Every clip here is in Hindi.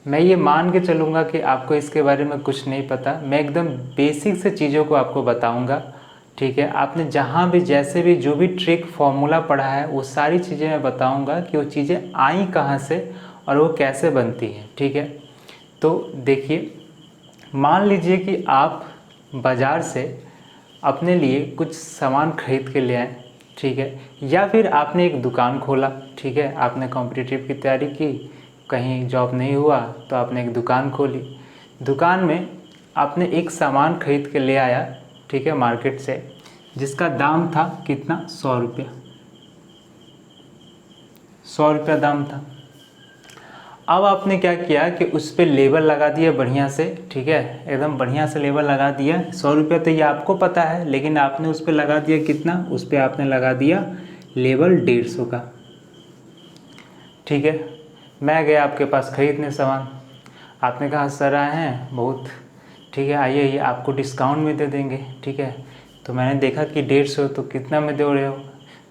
मैं ये मान के चलूँगा कि आपको इसके बारे में कुछ नहीं पता। मैं एकदम बेसिक से चीज़ों को आपको बताऊँगा, ठीक है। आपने जहाँ भी जैसे भी जो भी ट्रिक फार्मूला पढ़ा है वो सारी चीज़ें मैं बताऊँगा कि वो चीज़ें आई कहाँ से और वो कैसे बनती हैं, ठीक है। तो देखिए, मान लीजिए कि आप बाज़ार से अपने लिए कुछ सामान खरीद के ले आए, ठीक है, या फिर आपने एक दुकान खोला, ठीक है। आपने कॉम्पिटिटिव की तैयारी की, कहीं जॉब नहीं हुआ तो आपने एक दुकान खोली। दुकान में आपने एक सामान खरीद के ले आया, ठीक है, मार्केट से, जिसका दाम था कितना, 100 रुपया। 100 रुपया दाम था। अब आपने क्या किया कि उस पर लेबल लगा दिया बढ़िया से, ठीक है, एकदम बढ़िया से लेबल लगा दिया। 100 रुपया तो ये आपको पता है, लेकिन आपने उस पर लगा दिया कितना, उस पर आपने लगा दिया लेबल 150 का, ठीक है। मैं गया आपके पास खरीदने सामान, आपने कहा सर आए हैं बहुत, ठीक है, आइए आइए आपको डिस्काउंट में दे देंगे, ठीक है। तो मैंने देखा कि 150 तो कितना में दे रहे हो,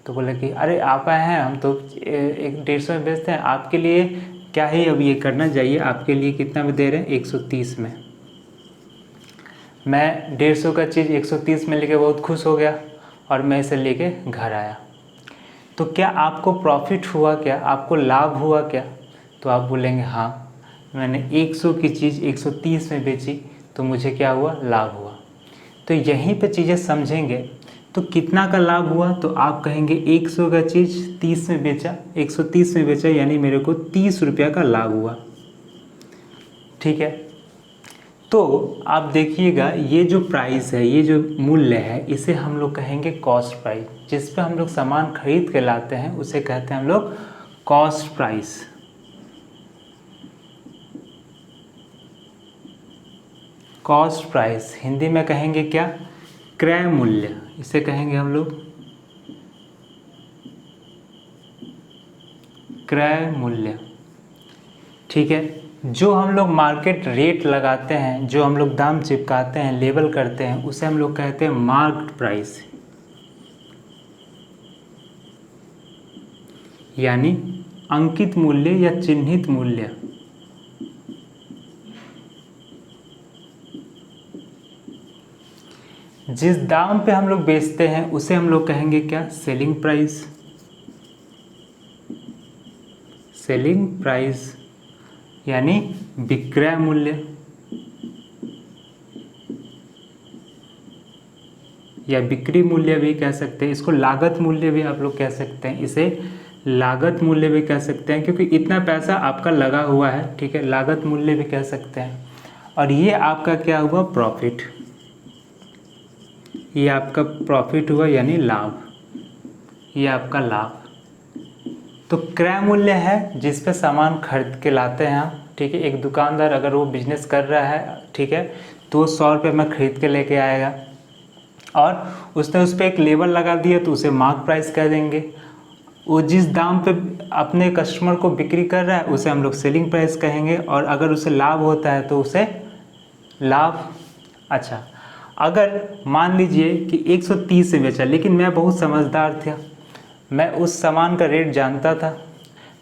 तो बोले कि अरे आप आए हैं, हम तो एक 150 में बेचते हैं, आपके लिए क्या ही अब ये करना चाहिए, आपके लिए कितना में दे रहे हैं, 130 में। मैं 150 का चीज़ 130 में लेके बहुत खुश हो गया और मैं इसे लेके घर आया। तो क्या आपको प्रॉफिट हुआ, क्या आपको लाभ हुआ क्या? तो आप बोलेंगे हाँ, मैंने 100 की चीज़ 130 में बेची तो मुझे क्या हुआ, लाभ हुआ। तो यहीं पे चीज़ें समझेंगे तो कितना का लाभ हुआ, तो आप कहेंगे 100 का चीज़ 30 में बेचा, 130 में बेचा, यानी मेरे को 30 रुपया का लाभ हुआ, ठीक है। तो आप देखिएगा ये जो प्राइस है, ये जो मूल्य है, इसे हम लोग कहेंगे कॉस्ट प्राइस। जिस पे हम लोग सामान खरीद के लाते हैं उसे कहते हैं हम लोग cost price. Cost price Hindi में कहेंगे क्या, क्रय मूल्य, इसे कहेंगे हम लोग क्रय मूल्य, ठीक है। जो हम लोग मार्केट रेट लगाते हैं, जो हम लोग दाम चिपकाते हैं, लेबल करते हैं, उसे हम लोग कहते हैं मार्क्ड प्राइस, यानी अंकित मूल्य या चिन्हित मूल्य। जिस दाम पे हम लोग बेचते हैं उसे हम लोग कहेंगे क्या, सेलिंग प्राइस। सेलिंग प्राइस यानी विक्रय मूल्य या बिक्री मूल्य भी कह सकते हैं। इसको लागत मूल्य भी आप लोग कह सकते हैं, इसे लागत मूल्य भी कह सकते हैं, क्योंकि इतना पैसा आपका लगा हुआ है, ठीक है, लागत मूल्य भी कह सकते हैं। और ये आपका क्या हुआ, प्रॉफिट, ये आपका प्रॉफिट हुआ यानी लाभ, ये आपका लाभ। तो क्रय मूल्य है जिस पे सामान खरीद के लाते हैं आप, ठीक है। एक दुकानदार अगर वो बिजनेस कर रहा है, ठीक है, तो 100 रुपये में खरीद के लेके आएगा और उसने उस पर एक लेबल लगा दिया तो उसे मार्क प्राइस कह देंगे। वो जिस दाम पे अपने कस्टमर को बिक्री कर रहा है उसे हम लोग सेलिंग प्राइस कहेंगे, और अगर उसे लाभ होता है तो उसे लाभ। अच्छा, अगर मान लीजिए कि 130 से बेचा, लेकिन मैं बहुत समझदार था, मैं उस सामान का रेट जानता था।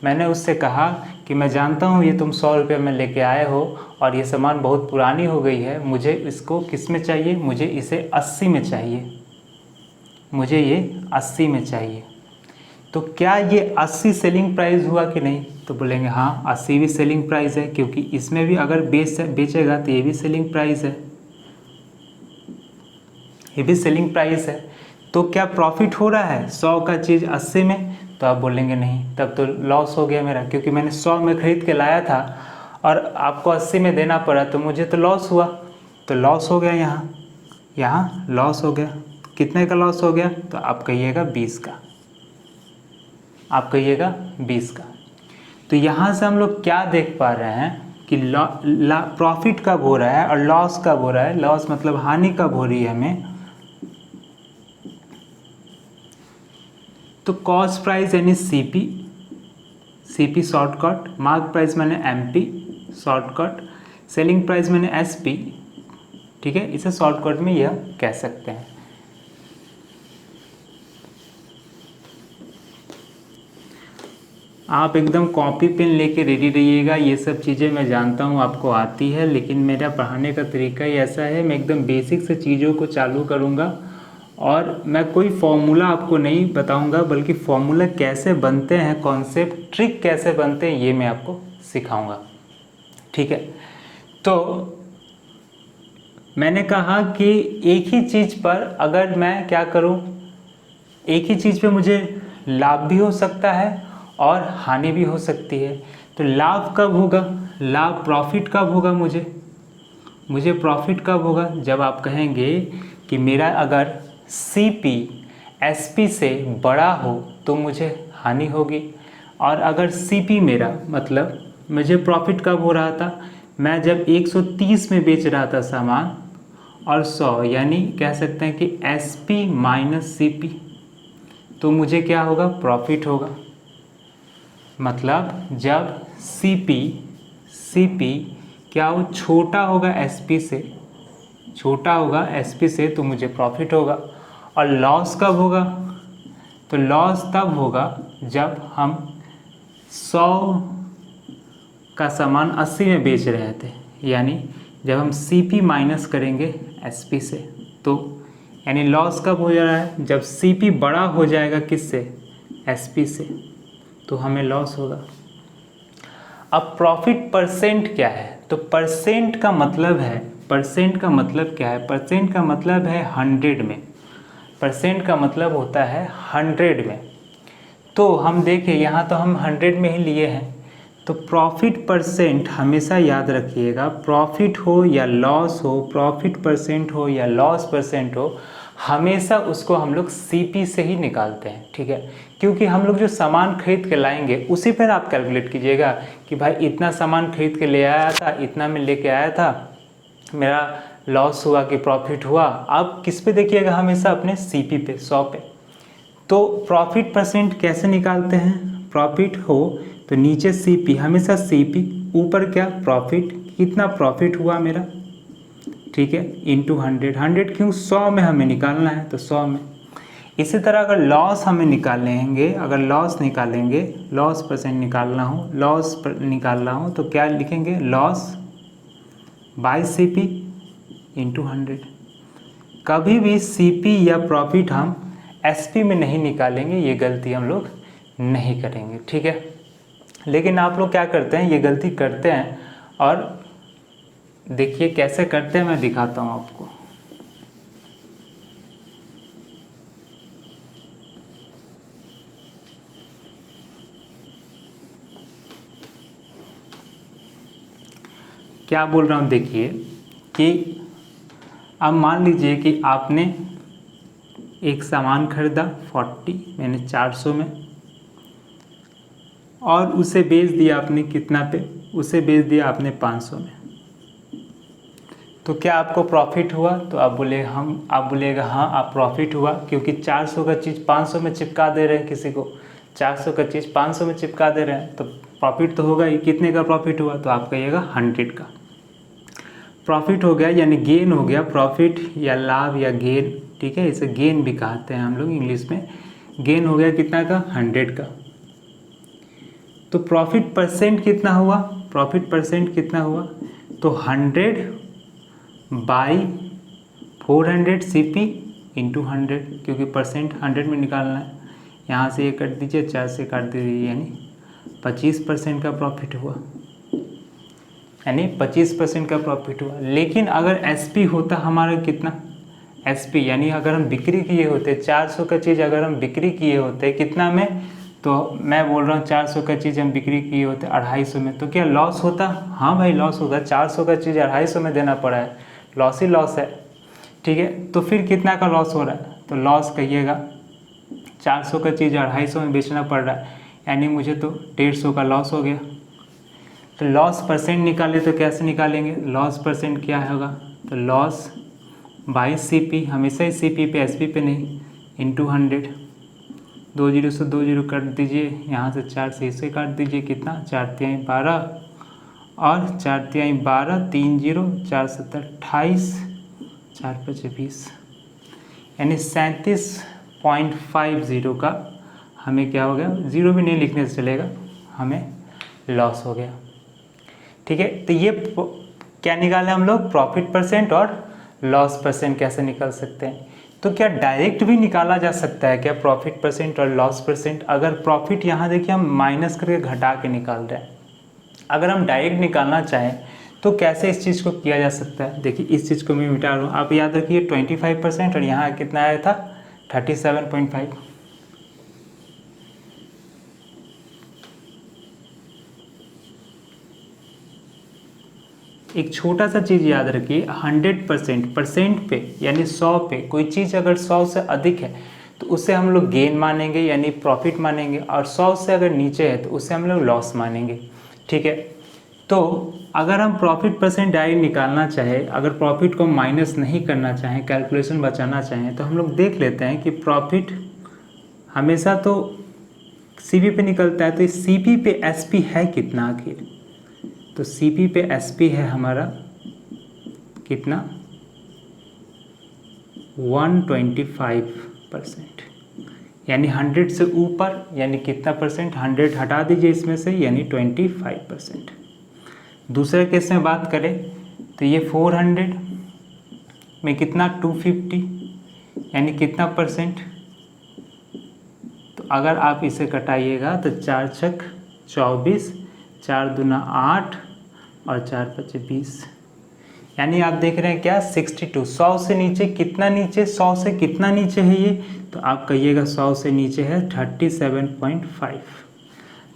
मैंने उससे कहा कि मैं जानता हूँ ये तुम 100 रुपये में लेके आए हो और ये सामान बहुत पुरानी हो गई है, मुझे इसको किस में चाहिए, मुझे इसे 80 में चाहिए, मुझे ये 80 में चाहिए। तो क्या ये 80 सेलिंग प्राइस हुआ कि नहीं? तो बोलेंगे हाँ, 80 भी सेलिंग प्राइस है, क्योंकि इसमें भी अगर बेचेगा तो ये भी सेलिंग प्राइस है, ये भी सेलिंग प्राइस है। तो क्या प्रॉफिट हो रहा है 100 का चीज़ 80 में? तो आप बोलेंगे नहीं, तब तो लॉस हो गया मेरा, क्योंकि मैंने 100 में खरीद के लाया था और आपको 80 में देना पड़ा, तो मुझे तो लॉस हुआ। तो लॉस हो गया, यहाँ लॉस हो गया। कितने का लॉस हो गया? तो आप कहिएगा 20 का, आप कहिएगा 20 का। तो यहाँ से हम लोग क्या देख पा रहे हैं कि प्रॉफिट कब हो रहा है और लॉस कब हो रहा है। लॉस मतलब हानि कब हो रही है हमें। तो कॉस्ट प्राइस यानी CP, CP shortcut, mark price मैंने एमपी शॉर्टकट, सेलिंग प्राइस मैंने एसपी, ठीक है, इसे शॉर्टकट में यह कह सकते हैं। आप एकदम कॉपी पेन लेके रेडी रहिएगा। ये सब चीज़ें मैं जानता हूँ आपको आती है, लेकिन मेरा पढ़ाने का तरीका ही ऐसा है, मैं एकदम बेसिक से चीज़ों को चालू करूँगा और मैं कोई फॉर्मूला आपको नहीं बताऊँगा, बल्कि फॉर्मूला कैसे बनते हैं, कॉन्सेप्ट ट्रिक कैसे बनते हैं, ये मैं आपको सिखाऊँगा। ठीक है, तो मैंने कहा कि एक ही चीज़ पर अगर मैं क्या करूं, एक ही चीज़ पे मुझे लाभ भी हो सकता है और हानि भी हो सकती है। तो लाभ कब होगा, लाभ प्रॉफिट कब होगा, मुझे प्रॉफिट कब होगा, जब आप कहेंगे कि मेरा अगर CP SP से बड़ा हो तो मुझे हानि होगी। और अगर CP मेरा मतलब मुझे प्रॉफिट कब हो रहा था, मैं जब 130 में बेच रहा था सामान और 100, यानी कह सकते हैं कि SP माइनस CP, तो मुझे क्या होगा, प्रॉफिट होगा। मतलब जब CP क्या हो, छोटा होगा SP से, छोटा होगा SP से, तो मुझे प्रॉफिट होगा। और लॉस कब होगा, तो लॉस तब होगा जब हम 100 का सामान 80 में बेच रहे थे, यानी जब हम CP माइनस करेंगे SP से, तो यानी लॉस कब हो जा रहा है, जब CP बड़ा हो जाएगा किससे, SP से, तो हमें लॉस होगा। अब प्रॉफिट परसेंट क्या है, तो परसेंट का मतलब है, परसेंट का मतलब क्या है, परसेंट का मतलब है 100 में, परसेंट का मतलब होता है 100 में। तो हम देखें यहाँ तो हम 100 में ही लिए हैं, तो प्रॉफिट परसेंट हमेशा याद रखिएगा, प्रॉफिट हो या लॉस हो, प्रॉफिट परसेंट हो या लॉस परसेंट हो, हमेशा उसको हम लोग CP से ही निकालते हैं। ठीक है, क्योंकि हम लोग जो सामान खरीद के लाएंगे उसी पर आप कैलकुलेट कीजिएगा कि भाई इतना सामान खरीद के ले आया था, इतना में लेके आया था, मेरा लॉस हुआ कि प्रॉफिट हुआ। आप किस पे देखिएगा, हमेशा अपने CP पे, 100 पे। तो प्रॉफिट परसेंट कैसे निकालते हैं, प्रॉफिट हो तो नीचे CP, हमेशा CP, ऊपर क्या, प्रॉफिट, कितना प्रॉफिट हुआ मेरा, ठीक है, इंटू 100, 100 क्यों, 100 में हमें निकालना है, तो 100 में। इसी तरह अगर लॉस हमें निकालेंगे, अगर लॉस निकालेंगे, लॉस परसेंट निकालना हो, लॉस निकालना हो, तो क्या लिखेंगे, लॉस बाय CP इंटू 100। कभी भी CP या प्रॉफिट हम SP में नहीं निकालेंगे, ये गलती हम लोग नहीं करेंगे। ठीक है, लेकिन आप लोग क्या करते हैं, ये गलती करते हैं, और देखिए कैसे करते हैं, मैं दिखाता हूँ आपको। क्या बोल रहा हूँ, देखिए कि अब मान लीजिए कि आपने एक सामान खरीदा 400 में, और उसे बेच दिया आपने कितना पे, उसे बेच दिया आपने 500 में, तो क्या आपको प्रॉफिट हुआ, तो आप बोलेगा हाँ आप प्रॉफिट हुआ, क्योंकि 400 का चीज़ 500 में चिपका दे रहे हैं, किसी को 400 का चीज़ 500 में चिपका दे रहे हैं, तो प्रॉफिट तो होगा ही। कितने का प्रॉफिट हुआ, तो आप कहिएगा 100 का प्रॉफिट हो गया, यानी गेन हो गया, प्रॉफिट या लाभ या गेन, ठीक है, इसे गेन भी कहते हैं हम लोग इंग्लिश में। गेन हो गया कितना का, 100 का। तो प्रॉफिट परसेंट कितना हुआ, प्रॉफिट परसेंट कितना हुआ, तो 100 बाई 400 CP इंटू 100, क्योंकि परसेंट 100 में निकालना है। यहाँ से ये कट दीजिए, 4 से काट दीजिए, यानी 25% का प्रॉफिट हुआ, यानी 25% का प्रॉफिट हुआ। लेकिन अगर SP होता हमारा कितना, SP यानी अगर हम बिक्री किए होते 400 का चीज़, अगर हम बिक्री किए होते कितना में, तो मैं बोल रहा हूँ 400 का चीज़ हम बिक्री किए होते 250 में, तो क्या लॉस होता, हाँ भाई लॉस होगा, 400 का चीज़ 250 में देना पड़ा है, लॉस ही लॉस है। ठीक है, तो फिर कितना का लॉस हो रहा है, तो लॉस कहिएगा 400 का चीज़ 250 में बेचना पड़ रहा है, यानी मुझे तो 150 का लॉस हो गया। तो लॉस परसेंट निकाले तो कैसे निकालेंगे, लॉस परसेंट क्या होगा, तो लॉस बाई CP, हमेशा ही CP पे SP पे नहीं, इंटू 100, 2 जीरो से 2 जीरो काट दीजिए, यहाँ से 4 से इसे काट दीजिए, कितना, 4 तिहाई 12 और 4 तिहाई 12, 3 जीरो, 4 7 28, 4 5 20, यानी 37.50 का हमें क्या हो गया, जीरो भी नहीं लिखने से चलेगा, हमें लॉस हो गया। ठीक है, तो ये क्या निकाले हम लोग, प्रॉफिट परसेंट और लॉस परसेंट कैसे निकाल सकते हैं। तो क्या डायरेक्ट भी निकाला जा सकता है क्या प्रॉफिट परसेंट और लॉस परसेंट। अगर प्रॉफिट यहाँ देखिए हम माइनस करके घटा के निकाल रहे हैं, अगर हम डायरेक्ट निकालना चाहें तो कैसे इस चीज़ को किया जा सकता है। देखिए इस चीज़ को मैं मिटा रहा हूँ, आप याद रखिए 25% और यहाँ कितना आया था 37.5। एक छोटा सा चीज़ याद रखिए, 100% परसेंट पे यानी 100 पे कोई चीज़ अगर 100 से अधिक है तो उसे हम लोग गेन मानेंगे यानी प्रॉफिट मानेंगे, और 100 से अगर नीचे है तो उसे हम लोग लॉस मानेंगे। ठीक है, तो अगर हम प्रॉफिट परसेंट डायरेक्ट निकालना चाहें, अगर प्रॉफिट को माइनस नहीं करना चाहें, कैलकुलेशन बचाना चाहें, तो हम लोग देख लेते हैं कि प्रॉफिट हमेशा तो सीपी पे निकलता है, तो इस सीपी पे एसपी है कितना आखिर। तो सीपी पे एसपी है हमारा कितना 125%, यानी 100 से ऊपर, यानी कितना परसेंट, 100 हटा दीजिए इसमें से, यानी 25%। दूसरे केस में बात करें तो ये 400 में कितना 250, यानी कितना परसेंट। तो अगर आप इसे कटाइएगा तो 4 छक 24, 4 दूना 8 और 4 पचे 20, यानी आप देख रहे हैं क्या 62। 100 से नीचे कितना नीचे, 100 से कितना नीचे है ये, तो आप कहिएगा 100 से नीचे है 37.5,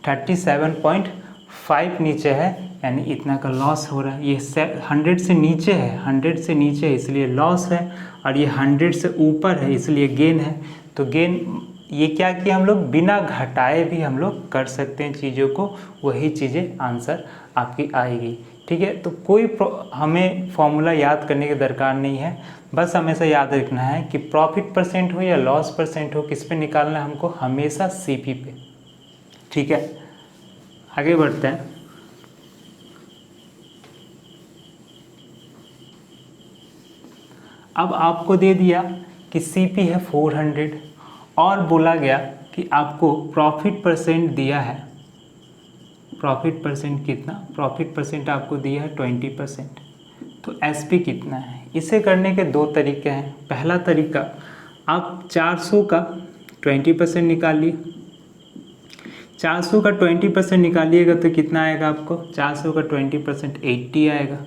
37.5 नीचे है, यानी इतना का लॉस हो रहा है। ये 100 से नीचे है, 100 से नीचे है इसलिए लॉस है, और ये 100 से ऊपर है इसलिए गेन है। तो गेन ये क्या किया हम लोग, बिना घटाए भी हम लोग कर सकते हैं चीज़ों को, वही चीज़ें आंसर आपकी आएगी। ठीक है, तो कोई हमें फॉर्मूला याद करने की दरकार नहीं है, बस हमेशा याद रखना है कि प्रॉफिट परसेंट हो या लॉस परसेंट हो, किस पे निकालना है हमको, हमेशा सीपी पे। ठीक है, आगे बढ़ते हैं। अब आपको दे दिया कि सीपी है 400 और बोला गया कि आपको प्रॉफिट परसेंट दिया है, प्रॉफिट परसेंट कितना, प्रॉफिट परसेंट आपको दिया है 20%, तो एसपी कितना है। इसे करने के दो तरीके हैं। पहला तरीका, आप 400 का 20% निकालिए, 400 का 20% निकालिएगा तो कितना आएगा आपको, 400 का 20% 80 आएगा,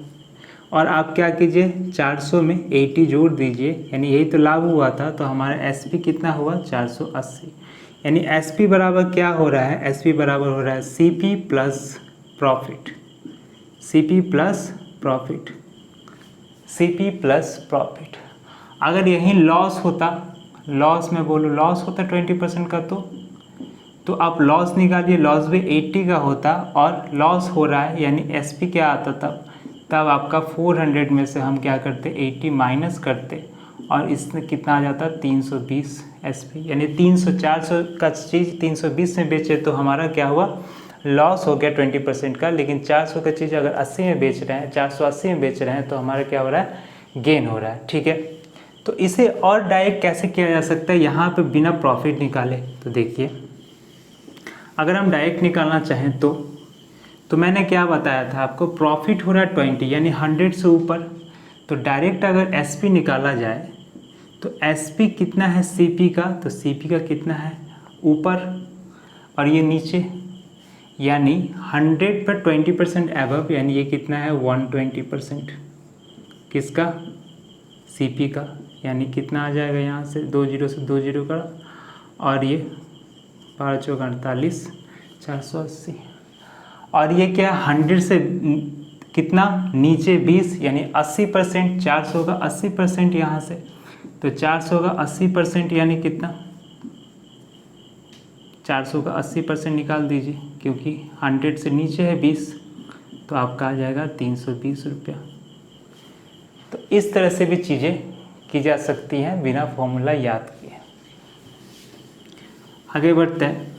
और आप क्या कीजिए 400 में 80 जोड़ दीजिए, यानी यही तो लाभ हुआ था, तो हमारा एसपी कितना हुआ 480, यानी एसपी बराबर क्या हो रहा है, एसपी बराबर हो रहा है CP plus profit, CP plus profit, CP plus profit. अगर यहीं लॉस होता, लॉस में बोलो लॉस होता 20% का, तो आप लॉस निकालिए, लॉस भी 80 का होता, और लॉस हो रहा है यानी एसपी क्या आता तब आपका 400 में से हम क्या करते 80 माइनस करते, और इसमें कितना आ जाता 320 एसपी, यानी 300 400 का चीज़ 320 में बेचे तो हमारा क्या हुआ, लॉस हो गया 20% का। लेकिन 400 का चीज़ अगर 80 में बेच रहे हैं, 480 में बेच रहे हैं, तो हमारा क्या हो रहा है, गेन हो रहा है। ठीक है, तो इसे और डायरेक्ट कैसे किया जा सकता है, यहाँ पे बिना प्रॉफिट निकाले। तो देखिए अगर हम डायरेक्ट निकालना चाहें तो मैंने क्या बताया था आपको, प्रॉफिट हो रहा है 20 यानी 100 से ऊपर, तो डायरेक्ट अगर एसपी निकाला जाए तो एसपी कितना है सीपी का, तो सीपी का कितना है ऊपर और ये नीचे, यानी 100 पर 20% एबव, यानी ये कितना है 120%, किसका, सीपी का, यानी कितना आ जाएगा यहाँ से 20 से 20 का, और ये 5 × 48 480, और ये क्या 100 से कितना नीचे 20 यानी 80%, 400 का 80% यहाँ से, तो 400 का 80% यानी कितना, 400 का 80% निकाल दीजिए, क्योंकि 100 से नीचे है 20, तो आपका आ जाएगा 320 रुपया। तो इस तरह से भी चीज़ें की जा सकती हैं बिना फॉर्मूला याद किए। आगे बढ़ते हैं।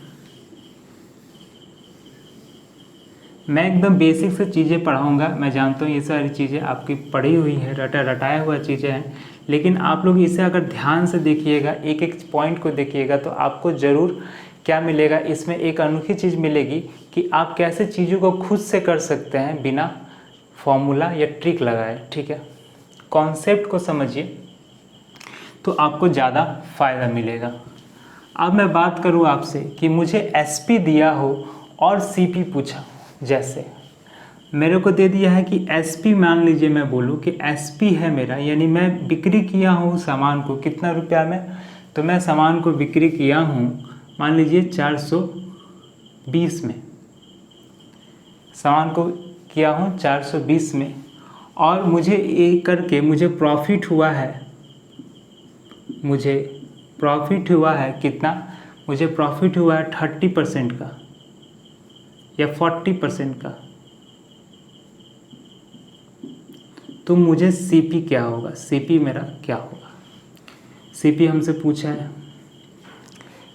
मैं एकदम बेसिक से चीज़ें पढ़ाऊँगा, मैं जानता हूँ ये सारी चीज़ें आपकी पढ़ी हुई है, रटाया हुआ चीज़ें हैं, लेकिन आप लोग इसे अगर ध्यान से देखिएगा, एक एक पॉइंट को देखिएगा, तो आपको ज़रूर क्या मिलेगा, इसमें एक अनोखी चीज़ मिलेगी कि आप कैसे चीज़ों को खुद से कर सकते हैं बिना फॉर्मूला या ट्रिक लगाए। ठीक है, कॉन्सेप्ट को समझिए तो आपको ज़्यादा फ़ायदा मिलेगा। अब मैं बात करूँ आपसे कि मुझे एसपी दिया हो और सीपी पूछा, जैसे मेरे को दे दिया है कि एसपी, मान लीजिए मैं बोलूँ कि एसपी है मेरा, यानी मैं बिक्री किया हूँ सामान को कितना रुपया में, तो मैं सामान को बिक्री किया हूँ मान लीजिए 420 में, सामान को किया हूँ 420 में, और मुझे ये करके मुझे प्रॉफिट हुआ है, मुझे प्रॉफिट हुआ है कितना, मुझे प्रॉफिट हुआ है 30% का या 40% का। तो मुझे सीपी क्या होगा, सीपी मेरा क्या होगा, सीपी हमसे पूछा है।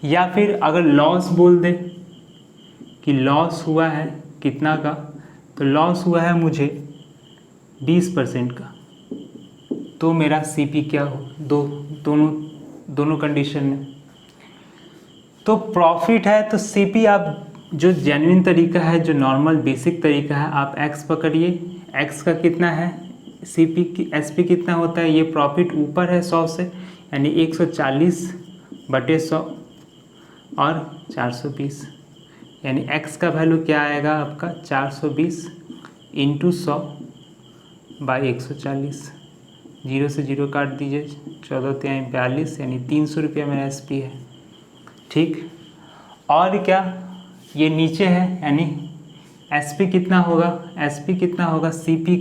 या फिर अगर लॉस बोल दे कि लॉस हुआ है कितना का, तो लॉस हुआ है मुझे 20% का, तो मेरा सीपी क्या हो, दोनों कंडीशन में। तो प्रॉफिट है तो सीपी आप जो जेन्युइन तरीका है, जो नॉर्मल बेसिक तरीका है, आप एक्स पकड़िए, एक्स का कितना है, सीपी की एसपी कितना होता है, ये प्रॉफिट ऊपर है 100 से, यानी 140/100 और 420, यानी एक्स का वैल्यू क्या आएगा आपका 420 × 100/140, 0 से 0 काट दीजिए, 14×42 यानी 300 रुपया मेरा एसपी है। ठीक, और क्या, ये नीचे है, यानी एसपी कितना होगा, एसपी कितना होगा, सीपी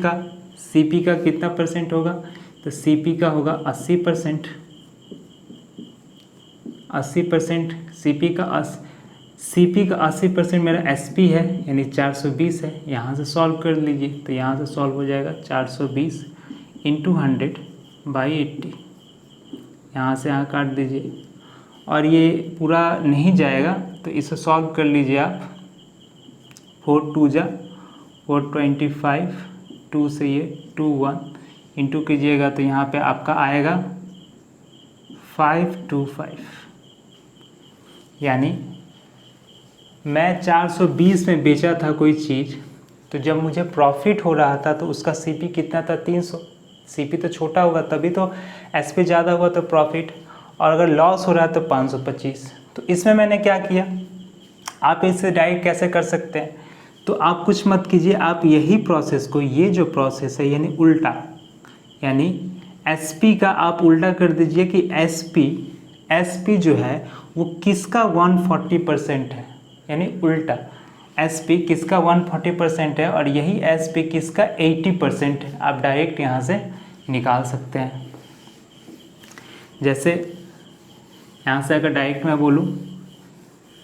का कितना परसेंट होगा, तो सीपी का होगा 80%, 80%, सीपी का 80% मेरा एसपी है, यानी 420 है। यहाँ से सॉल्व कर लीजिए, तो यहाँ से सॉल्व हो जाएगा 420 × 100/80, यहाँ से यहाँ काट दीजिए, और ये पूरा नहीं जाएगा तो इसे सॉल्व कर लीजिए आप, 4×2 = 425, 2 से ये 21 इंटू कीजिएगा तो यहाँ पे आपका आएगा 525, यानी मैं 420 में बेचा था कोई चीज़, तो जब मुझे प्रॉफिट हो रहा था तो उसका सीपी कितना था 300, सीपी तो छोटा होगा तभी तो एसपी ज़्यादा हुआ तो प्रॉफिट, और अगर लॉस हो रहा है तो 525। तो इसमें मैंने क्या किया, आप इसे डायरेक्ट कैसे कर सकते हैं, तो आप कुछ मत कीजिए, आप यही प्रोसेस को, ये जो प्रोसेस है यानी उल्टा, यानी एसपी का आप उल्टा कर दीजिए कि एसपी जो है वो किसका 140% है, यानी उल्टा एसपी किसका 140% है और यही एसपी किसका 80% है। आप डायरेक्ट यहाँ से निकाल सकते हैं। जैसे यहाँ से अगर डायरेक्ट मैं बोलूँ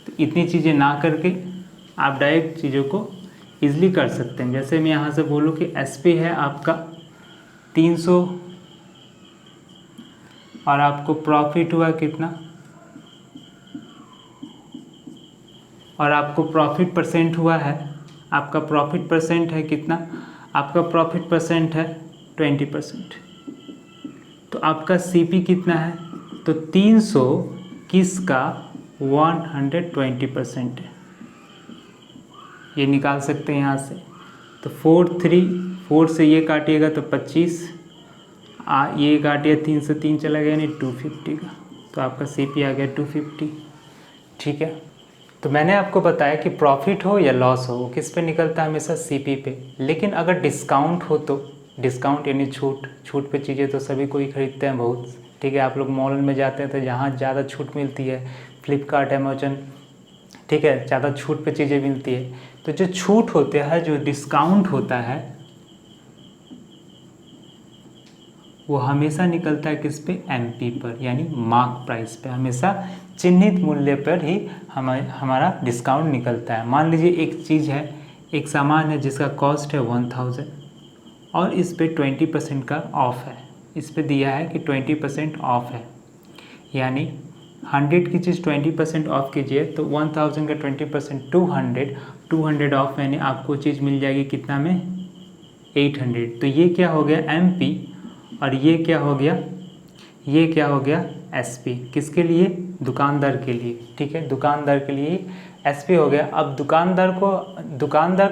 तो इतनी चीज़ें ना करके आप डायरेक्ट चीज़ों को ईज़िली कर सकते हैं। जैसे मैं यहाँ से बोलूँ कि एसपी है आपका 300 और आपको प्रॉफिट हुआ कितना, और आपको प्रॉफिट परसेंट हुआ है, आपका प्रॉफिट परसेंट है कितना, आपका प्रॉफिट परसेंट है 20%, तो आपका सीपी कितना है, तो 300 किसका 120% है, ये निकाल सकते हैं यहाँ से। तो 4 से ये काटिएगा तो 25, ये काटिए 3 से 3 चला गया यानी 250 का, तो आपका सीपी आ गया 250। ठीक है, तो मैंने आपको बताया कि प्रॉफिट हो या लॉस हो वो किस पे निकलता है, हमेशा सीपी पे। लेकिन अगर डिस्काउंट हो तो, डिस्काउंट यानी छूट पे चीज़ें तो सभी कोई खरीदते हैं बहुत। ठीक है, आप लोग मॉल में जाते हैं तो जहाँ ज़्यादा छूट मिलती है, फ्लिपकार्ट, अमेजन, ठीक है, ज़्यादा छूट पे चीज़ें मिलती है, तो जो छूट होते हैं, जो डिस्काउंट होता है, वो हमेशा निकलता है किस पे, एमपी पर, यानी मार्क प्राइस पे, हमेशा चिन्हित मूल्य पर ही हमारा डिस्काउंट निकलता है। मान लीजिए एक चीज़ है, एक सामान है जिसका कॉस्ट है 1000 और इस पे 20% का ऑफ है, इस पे दिया है कि 20% ऑफ है, यानी 100 की चीज़ 20% ऑफ कीजिए तो 1000 का 20% 200 ऑफ, यानी आपको चीज़ मिल जाएगी कितना में, 800। तो ये क्या हो गया, एमपी, और ये क्या हो गया, ये क्या हो गया, एसपी, किसके लिए, दुकानदार के लिए, ठीक है, दुकानदार के लिए एसपी हो गया। अब दुकानदार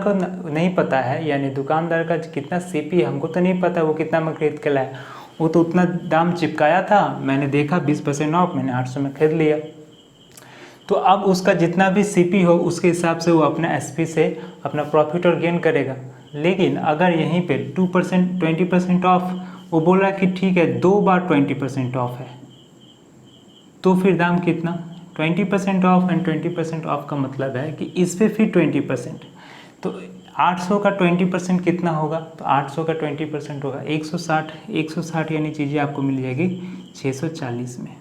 को नहीं पता है, यानी दुकानदार का कितना सीपी हमको तो नहीं पता, वो कितना में खरीद के लाया, वो तो उतना दाम चिपकाया था, मैंने देखा 20% ऑफ, मैंने 800 में खरीद लिया। तो अब उसका जितना भी सीपी हो उसके हिसाब से वो अपना एसपी से अपना प्रॉफिट और गेन करेगा। लेकिन अगर यहीं पे 2% 20% ऑफ, वो बोल रहा है कि ठीक है 2 बार 20% ऑफ है, तो फिर दाम कितना, 20% ऑफ एंड 20% ऑफ का मतलब है कि इस पे फिर 20%, तो 800 का 20% कितना होगा, तो 800 का 20% होगा 160 यानी चीज़ें आपको मिल जाएगी 640 में,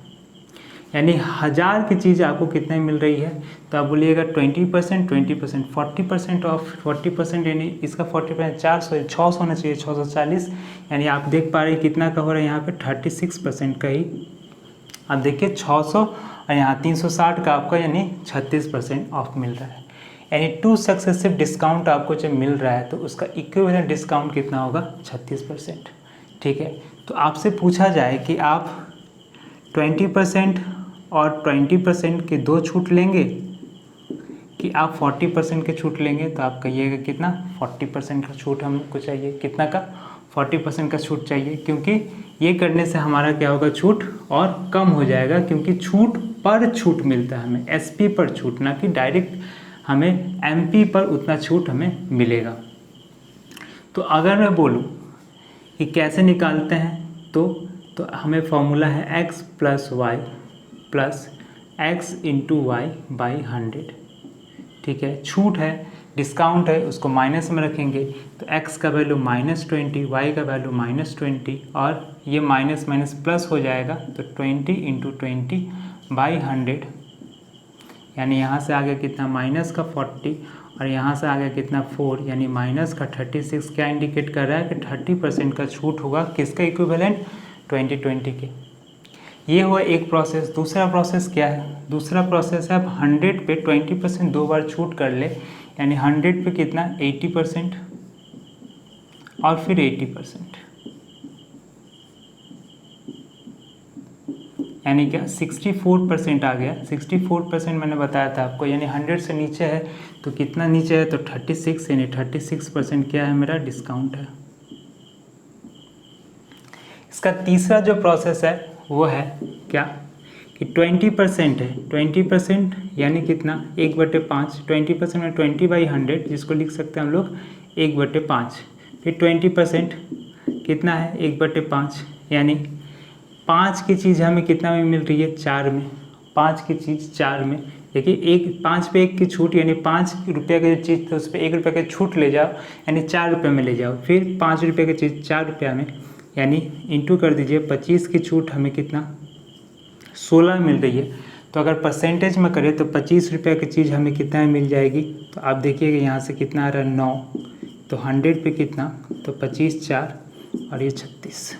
यानी 1000 की चीज़ आपको कितने मिल रही है, तो आप बोलिएगा 20% 40% ऑफ, 40% यानी इसका 40% 600 होना चाहिए, 640, यानी आप देख पा रहे हैं कितना का हो रहा है यहाँ पे 36% का ही, अब देखिए 600 और यहाँ 360 का आपका यानी 36% ऑफ मिल रहा है, यानी 2 सक्सेसिव डिस्काउंट आपको जब मिल रहा है तो उसका इक्विवेलेंट डिस्काउंट कितना होगा 36%, ठीक है। तो आपसे पूछा जाए कि आप 20% और 20% के 2 छूट लेंगे कि आप 40% के छूट लेंगे, तो आप कहिएगा कितना, 40% का छूट हमको चाहिए, कितना का, 40% का छूट चाहिए, क्योंकि ये करने से हमारा क्या होगा, छूट और कम हो जाएगा, क्योंकि छूट पर छूट मिलता है हमें, एसपी पर छूट, ना कि डायरेक्ट हमें एमपी पर उतना छूट हमें मिलेगा। तो अगर मैं बोलूँ कि कैसे निकालते हैं, तो हमें फॉर्मूला है x plus Y plus X into Y by 100, ठीक है। छूट है, डिस्काउंट है, उसको माइनस में रखेंगे, तो x का वैल्यू -20, y का वैल्यू -20, और ये माइनस माइनस प्लस हो जाएगा, तो 20 इंटू 20 बाई 100, यानी यहाँ से आ गया कितना, माइनस का 40, और यहाँ से आ गया कितना 4, यानी माइनस का 36। क्या इंडिकेट कर रहा है कि 30% का छूट होगा, किसका इक्विवेलेंट, 2020 के। ये हुआ एक प्रोसेस। दूसरा प्रोसेस क्या है, दूसरा प्रोसेस है, अब 100 पे 20% 2 बार छूट कर ले, यानी 100 पे कितना 80% और फिर 80%, यानी क्या 64% आ गया। 64% मैंने बताया था आपको, यानी 100 से नीचे है तो कितना नीचे है, तो 36, यानी 36% क्या है, मेरा डिस्काउंट है। इसका तीसरा जो प्रोसेस है वो है क्या, कि 20% है, 20% यानी कितना, 1/5, 20% में 20/100, जिसको लिख सकते हैं हम लोग 1/5, फिर 20% कितना है 1/5, यानी 5 की चीज़ हमें कितना में मिल रही है, 4 में, 5 की चीज़ 4 में। देखिए 5 पे 1 की छूट, यानी 5 रुपये की जो चीज़ थी उस पर 1 रुपये की छूट ले जाओ, यानी 4 रुपये में ले जाओ, फिर 5 रुपये की चीज़ 4 रुपये में, यानी इंटू कर दीजिए, 25 की छूट हमें कितना 16 मिल रही है। तो अगर परसेंटेज में करें तो 25 रुपये की चीज़ हमें कितना में मिल जाएगी, तो आप देखिएगा यहाँ से कितना आ रहा है 9, तो 100 पे कितना, तो 25 4 और ये 36।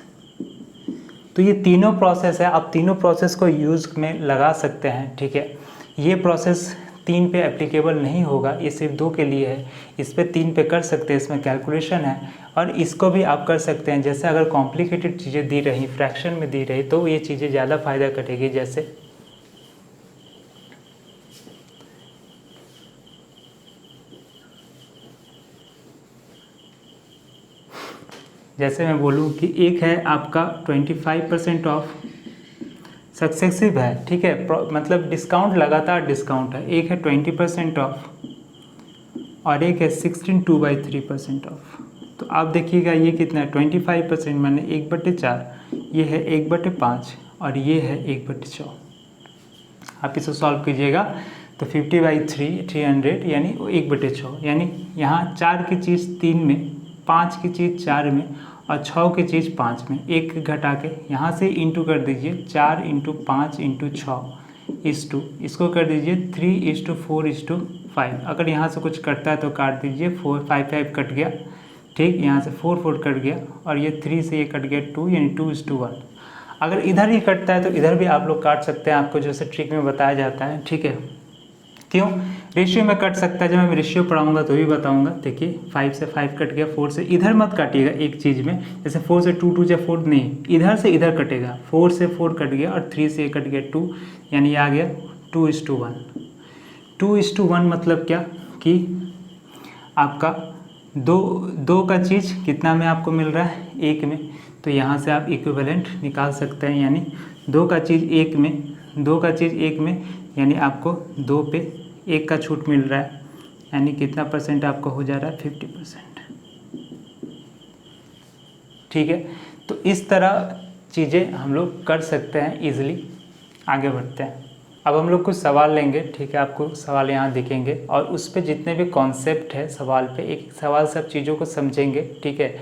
तो ये तीनों प्रोसेस है, आप तीनों प्रोसेस को यूज़ में लगा सकते हैं, ठीक है। ये प्रोसेस 3 पे एप्लीकेबल नहीं होगा, ये सिर्फ 2 के लिए है। इस पे 3 पे कर सकते हैं, इसमें कैलकुलेशन है, और इसको भी आप कर सकते हैं। जैसे अगर कॉम्प्लिकेटेड चीज़ें दी रही, फ्रैक्शन में दी रही, तो ये चीज़ें ज़्यादा फ़ायदा करेगी। जैसे मैं बोलूँ कि एक है आपका 25% ऑफ, सक्सेसिव है, ठीक है, मतलब डिस्काउंट, लगातार डिस्काउंट है। एक है 20% ऑफ और एक है 16 2/3% ऑफ। तो आप देखिएगा ये कितना है, 25% मैंने 1/4, ये है 1/5 और ये है 1/4। आप इसे सॉल्व कीजिएगा तो 50/3 300, यानी 1/6, यानी यहाँ 4 की चीज़ 3 में, 5 की चीज़ 4 में और 6 की चीज़ 5 में, एक घटा के यहाँ से इंटू कर दीजिए, 4 × 5 × 6 इसको कर दीजिए 3:4:5। अगर यहाँ से कुछ कटता है तो काट दीजिए, 4 5 5 कट गया, ठीक, यहाँ से 4 4 कट गया, और ये 3 से ये कट गया 2, यानी 2:1। अगर इधर ही कटता है तो इधर भी आप लोग काट सकते हैं, आपको जैसे ट्रिक में बताया जाता है, ठीक है। क्यों? रेशियो में कट सकता है, जब मैं रेशियो पढ़ाऊंगा तो भी बताऊंगा। देखिए 5 से 5 कट गया, 4 से इधर मत काटिएगा एक चीज़ में, जैसे 4 से 2, 2 से 4 नहीं, इधर से इधर कटेगा। 4 से 4 कट गया और 3 से कट गया 2, यानी आ गया 2:1। 2:1 मतलब क्या कि आपका दो का चीज़ कितना में आपको मिल रहा है? 1 में। तो यहाँ से आप इक्विवेलेंट निकाल सकते हैं, यानी 2 का चीज़ 1 में, 2 का चीज़ 1 में, यानी आपको 2 पे 1 का छूट मिल रहा है, यानी कितना परसेंट आपका हो जा रहा है? 50%। ठीक है, तो इस तरह चीज़ें हम लोग कर सकते हैं ईजिली। आगे बढ़ते हैं। अब हम लोग कुछ सवाल लेंगे, ठीक है, आपको सवाल यहाँ दिखेंगे और उस पर जितने भी कॉन्सेप्ट है सवाल पे, एक सवाल सब चीज़ों को समझेंगे, ठीक है।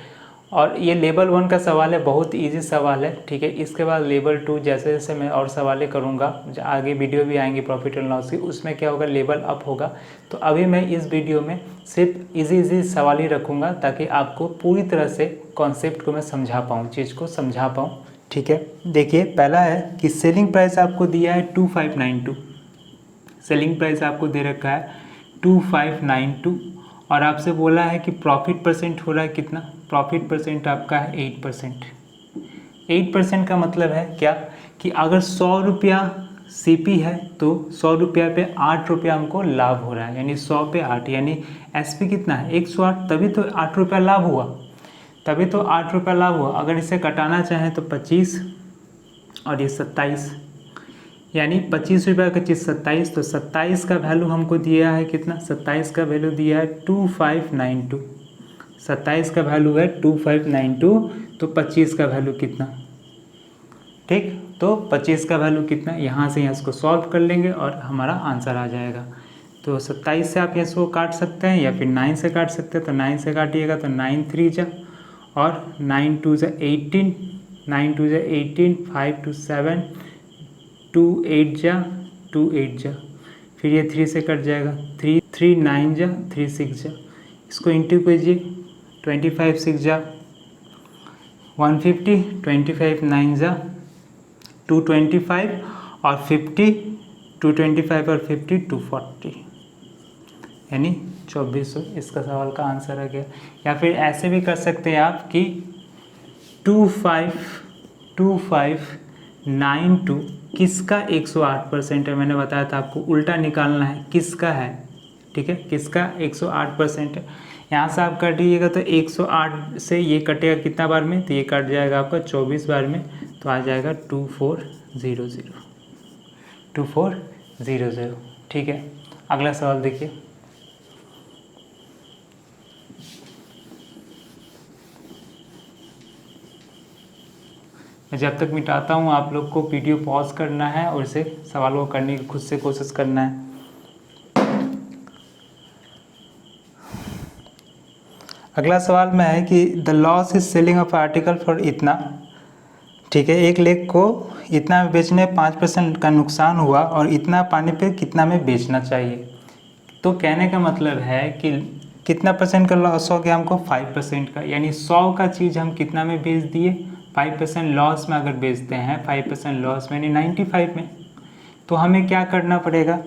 और ये लेवल 1 का सवाल है, बहुत इजी सवाल है, ठीक है। इसके बाद लेवल 2 जैसे जैसे मैं और सवालें करूँगा, आगे वीडियो भी आएंगी प्रॉफिट एंड लॉस की, उसमें क्या होगा? लेवल अप होगा। तो अभी मैं इस वीडियो में सिर्फ इजी सवाल ही रखूँगा ताकि आपको पूरी तरह से कॉन्सेप्ट को मैं समझा पाऊँ, चीज़ को समझा पाऊँ, ठीक है। देखिए पहला है कि सेलिंग प्राइस आपको दिया है 2592, सेलिंग प्राइस आपको दे रखा है 2592 और आपसे बोला है कि प्रॉफिट परसेंट हो रहा है कितना? प्रॉफिट परसेंट आपका है 8%। 8% का मतलब है क्या कि अगर 100 रुपया CP है तो 100 रुपया पे 8 रुपया हमको लाभ हो रहा है, यानी 100 पे 8, यानी SP कितना है? 108, तभी तो 8 रुपया लाभ हुआ, तभी तो 8 रुपया लाभ हुआ। अगर इसे कटाना चाहें तो 25 और ये 27, यानी 25 रुपये का चीज़ 27, तो 27 का वैल्यू हमको दिया है कितना? 27 का वैल्यू दिया है 2592, 27 का वैल्यू है 2592, तो 25 का वैल्यू कितना? ठीक, तो 25 का वैल्यू कितना? यहाँ से यहाँ इसको सॉल्व कर लेंगे और हमारा आंसर आ जाएगा। तो 27 से आप इसको काट सकते हैं या फिर 9 से काट सकते हैं, तो 9 से काटिएगा तो 9 3 जा और 9 2 जा 18, 9 2 जा 18, 5 2 7, 2 8 जा 2 8 जा, फिर ये 3 से कट जाएगा, 3 3 9 जा 3 6 जा, इसको इंटू कीजिए, 25 6 जा 150, 25 9 जा 225 और 50, 225 और 50 240, यानी 2400 इसका सवाल का आंसर आ गया। या फिर ऐसे भी कर सकते हैं आप कि 2592 किसका 108% है? मैंने बताया था आपको उल्टा निकालना है, किसका है, ठीक है, किसका 108% है। यहाँ से आप काटिएगा तो 108 से ये कटेगा कितना बार में? तो ये कट जाएगा आपका 24 बार में, तो आ जाएगा 2400, 2400, ठीक है। अगला सवाल देखिए, मैं जब तक मिटाता हूँ आप लोग को वीडियो पॉज करना है और इसे सवालों को करने की खुद से कोशिश करना है। अगला सवाल में है कि the loss is selling of article for इतना, ठीक है, एक लेख को इतना में बेचने 5% का नुकसान हुआ और इतना पाने पे कितना में बेचना चाहिए। तो कहने का मतलब है कि कितना परसेंट का लॉस हो गया हमको? 5% का, यानी 100 का चीज़ हम कितना में बेच दिए? 5% लॉस में अगर बेचते हैं, 5% लॉस में यानी 95 में, तो हमें क्या करना पड़ेगा?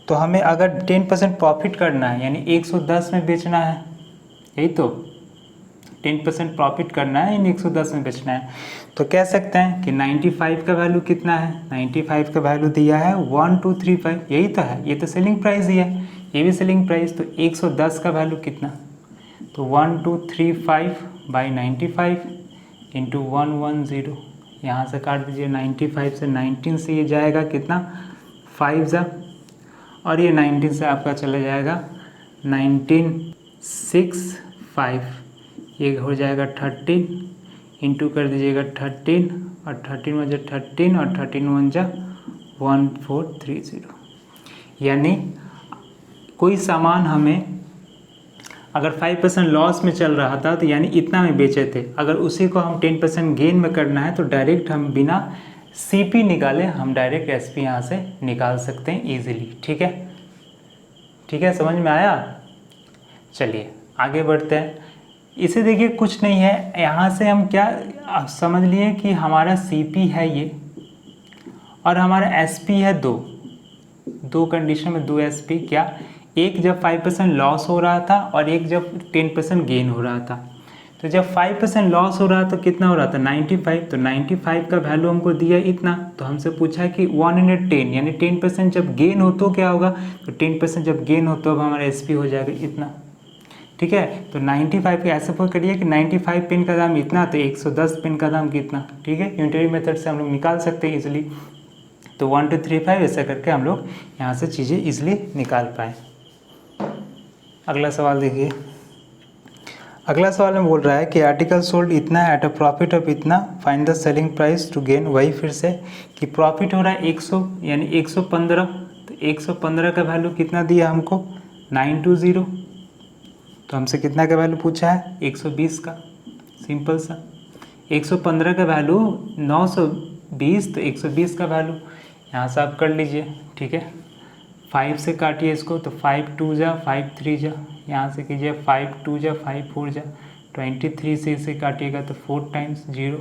तो हमें अगर 10% प्रॉफिट करना है यानी 110 में बेचना है, यही तो 10% प्रॉफिट करना है यानी 110 में बेचना है। तो कह सकते हैं कि 95 का वैल्यू कितना है? 95 का वैल्यू दिया है 1235, यही तो है, ये तो सेलिंग प्राइस ही है, ये भी सेलिंग प्राइस। तो 110 का वैल्यू कितना? तो 1235 बाई 95 इंटू 110, यहाँ से काट दीजिए 95 से, 19 से ये जाएगा कितना? 5 जा, और ये 19 से आपका चला जाएगा 1965, ये हो जाएगा 13, इंटू कर दीजिएगा 13 और 13 1 जा 13 और 13 1 जा 1430, यानी कोई सामान हमें अगर 5% लॉस में चल रहा था तो यानी इतना में बेचे थे, अगर उसी को हम 10% गेन में करना है तो डायरेक्ट हम बिना CP निकाले हम डायरेक्ट SP यहाँ से निकाल सकते हैं ईजिली, ठीक है, ठीक है, समझ में आया? चलिए आगे बढ़ते हैं। इसे देखिए कुछ नहीं है, यहाँ से हम क्या आप समझ लिए कि हमारा CP है ये और हमारा SP है 2, दो कंडीशन में 2 SP क्या, एक जब 5% लॉस हो रहा था और एक जब 10% गेन हो रहा था। तो जब 5% लॉस हो रहा तो कितना हो रहा था 95, तो 95 का वैल्यू हमको दिया इतना, तो हमसे पूछा कि 110 यानी 10% जब गेन हो तो क्या होगा, तो 10% जब गेन हो तो अब हमारा SP हो जाएगा इतना। ठीक है, तो 95 के ऐसे फोर करिए कि 95 पेन का दाम इतना, तो 110 पेन का दाम कितना। ठीक है, यूनिटरी मेथड से हम लोग निकाल सकते हैं इजीली। तो 1 2 3 5 ऐसा करके हम लोग यहाँ से चीज़ें इजीली निकाल पाए। अगला सवाल देखिए। अगला सवाल में बोल रहा है कि आर्टिकल सोल्ड इतना एट अ प्रॉफिट ऑफ इतना, find the selling price to gain. वही फिर से कि प्रॉफिट हो रहा है 100 यानी 115, तो 115 का वैल्यू कितना दिया हमको 920, तो हमसे कितना का वैल्यू पूछा है 120 का। सिंपल सा, 115 का वैल्यू 920, तो 120 का वैल्यू यहाँ से आप कर लीजिए। ठीक है, 5 से काटिए इसको, तो 5 2 जा 5 3 जा, यहाँ से कीजिए 5 2 जा 5 4 जा, 23 से इसे काटिएगा तो 4 टाइम्स 0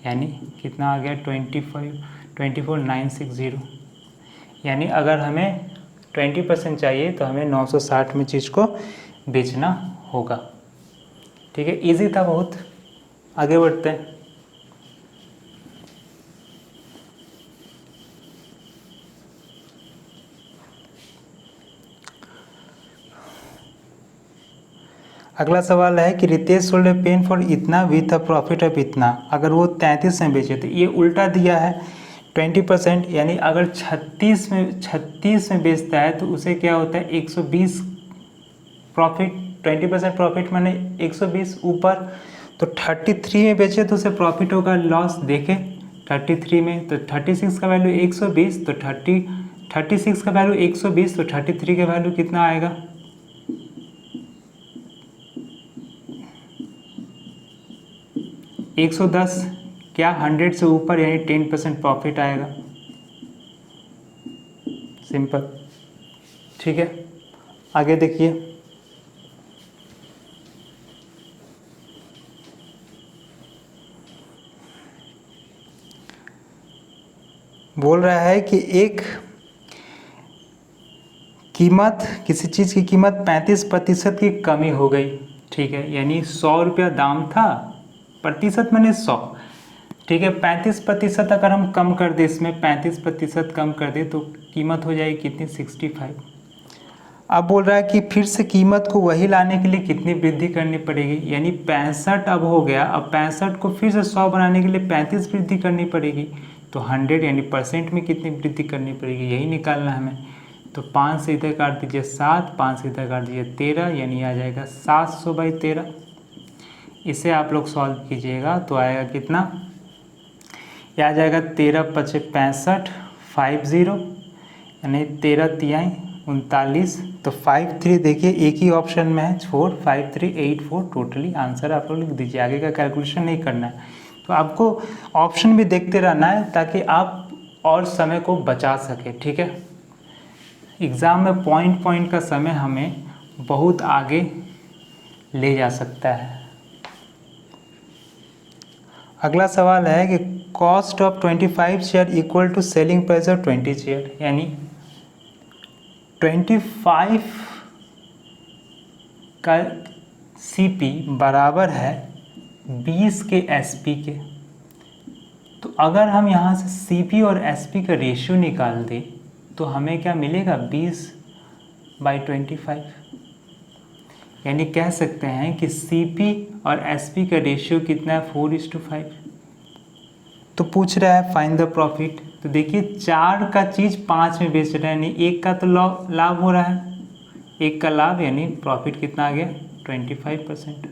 यानी कितना आ गया 24,960। यानी अगर हमें 20% चाहिए तो हमें 960 में चीज़ को बेचना होगा। ठीक है, इजी था बहुत। आगे बढ़ते हैं। अगला सवाल है कि Ritesh sold a pen for इतना विथ अ प्रॉफिट ऑफ इतना। अगर वो 33 में बेचे, तो ये उल्टा दिया है 20%, यानी अगर 36 में बेचता है तो उसे क्या होता है 120 प्रॉफिट। 20% प्रॉफिट माने 120 ऊपर, तो 33 में बेचे तो उसे प्रॉफिट होगा, लॉस देखे 33 में, तो 36 का वैल्यू 120, तो 36 का वैल्यू 120, तो 33 का वैल्यू कितना आएगा 110, क्या 100 से ऊपर यानी 10% प्रॉफिट आएगा। सिंपल। ठीक है, आगे देखिए। बोल रहा है कि एक कीमत, किसी चीज़ की कीमत 35% की कमी हो गई। ठीक है, यानी 100 रुपया दाम था, प्रतिशत मैंने 100। ठीक है, 35% अगर हम कम कर दें, इसमें 35% कम कर दें तो कीमत हो जाएगी कितनी 65। अब बोल रहा है कि फिर से कीमत को वही लाने के लिए कितनी वृद्धि करनी पड़ेगी, यानी 65 अब हो गया, अब 65 को फिर से 100 बनाने के लिए 35 वृद्धि करनी पड़ेगी, तो 100 यानी परसेंट में कितनी वृद्धि करनी पड़ेगी यही निकालना हमें। तो 5 से इधर काट दीजिए 7, 5 से इधर काट दीजिए 13, यानी आ जाएगा 700/13। इसे आप लोग सॉल्व कीजिएगा तो आएगा कितना, यह आ जाएगा 13 × 5 = 50, यानी 13 तिहाई 39, तो 53 देखिए एक ही ऑप्शन में है 4 5 3 8 4, टोटली आंसर आप लोग लिख दीजिए, आगे का कैलकुलेशन नहीं करना है। तो आपको ऑप्शन भी देखते रहना है ताकि आप और समय को बचा सके। ठीक है, एग्ज़ाम में पॉइंट का समय हमें बहुत आगे ले जा सकता है। अगला सवाल है कि cost of 25 share equal to selling price of 20 share, यानी 25 का CP बराबर है 20 के SP के। तो अगर हम यहाँ से CP और SP का रेशियो निकाल दें तो हमें क्या मिलेगा 20/25, यानी कह सकते हैं कि CP और SP का रेशियो कितना है 4:5। तो पूछ रहा है फाइंड द प्रॉफिट। तो देखिए 4 का चीज़ 5 में बेच रहा है, यानी 1 का तो लाभ हो रहा है, 1 का लाभ, यानी प्रॉफिट कितना आ गया 25%।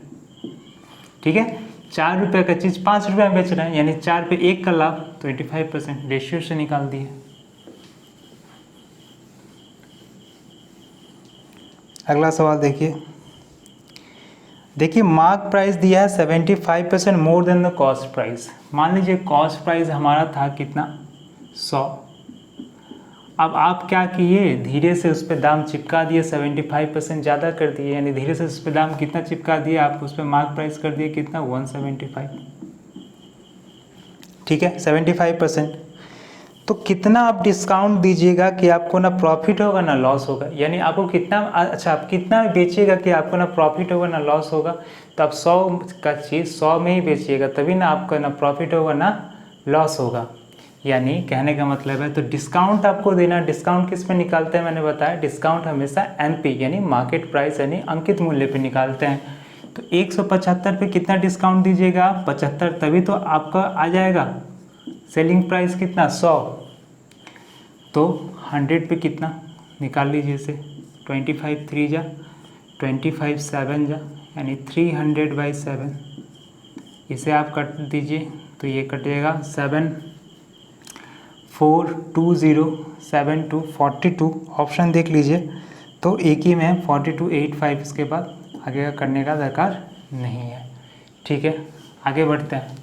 ठीक है, 4 रुपये का चीज़ 5 रुपये में बेच रहा है, यानी 4 पे 1 का लाभ 25%, रेशियो से निकाल दिए। अगला सवाल देखिए मार्क प्राइस दिया है 75% more than the cost price. मान लीजिए कॉस्ट प्राइस हमारा था कितना 100। अब आप क्या किए, धीरे से उस पर दाम चिपका दिए, 75% ज़्यादा कर दिए, यानी धीरे से उस पर दाम कितना चिपका दिए, आप उस पर मार्क प्राइस कर दिए कितना 175। ठीक है, 75%। तो कितना आप डिस्काउंट दीजिएगा कि आपको ना प्रॉफिट होगा ना लॉस होगा, यानी आपको कितना, अच्छा आप कितना बेचिएगा कि आपको ना प्रॉफिट होगा ना लॉस होगा। तो आप 100 का चीज़ 100 में ही बेचिएगा, तभी ना आपको ना प्रॉफिट होगा ना लॉस होगा। यानी कहने का मतलब है, तो डिस्काउंट आपको देना। डिस्काउंट किस पे निकालते हैं, मैंने बताया डिस्काउंट हमेशा एमपी यानी मार्केट प्राइस यानी अंकित मूल्य पे निकालते हैं। तो 175 पे कितना डिस्काउंट दीजिएगा आप, 75, तभी तो आपका आ जाएगा सेलिंग प्राइस कितना 100। तो 100 पे कितना निकाल लीजिए इसे, 25 3 जा 25 7 जा यानी 300/7। इसे आप कट दीजिए तो ये कटेगा 74207242। ऑप्शन देख लीजिए, तो एक ही में है 4285, इसके बाद आगे का करने का दरकार नहीं है। ठीक है, आगे बढ़ते हैं।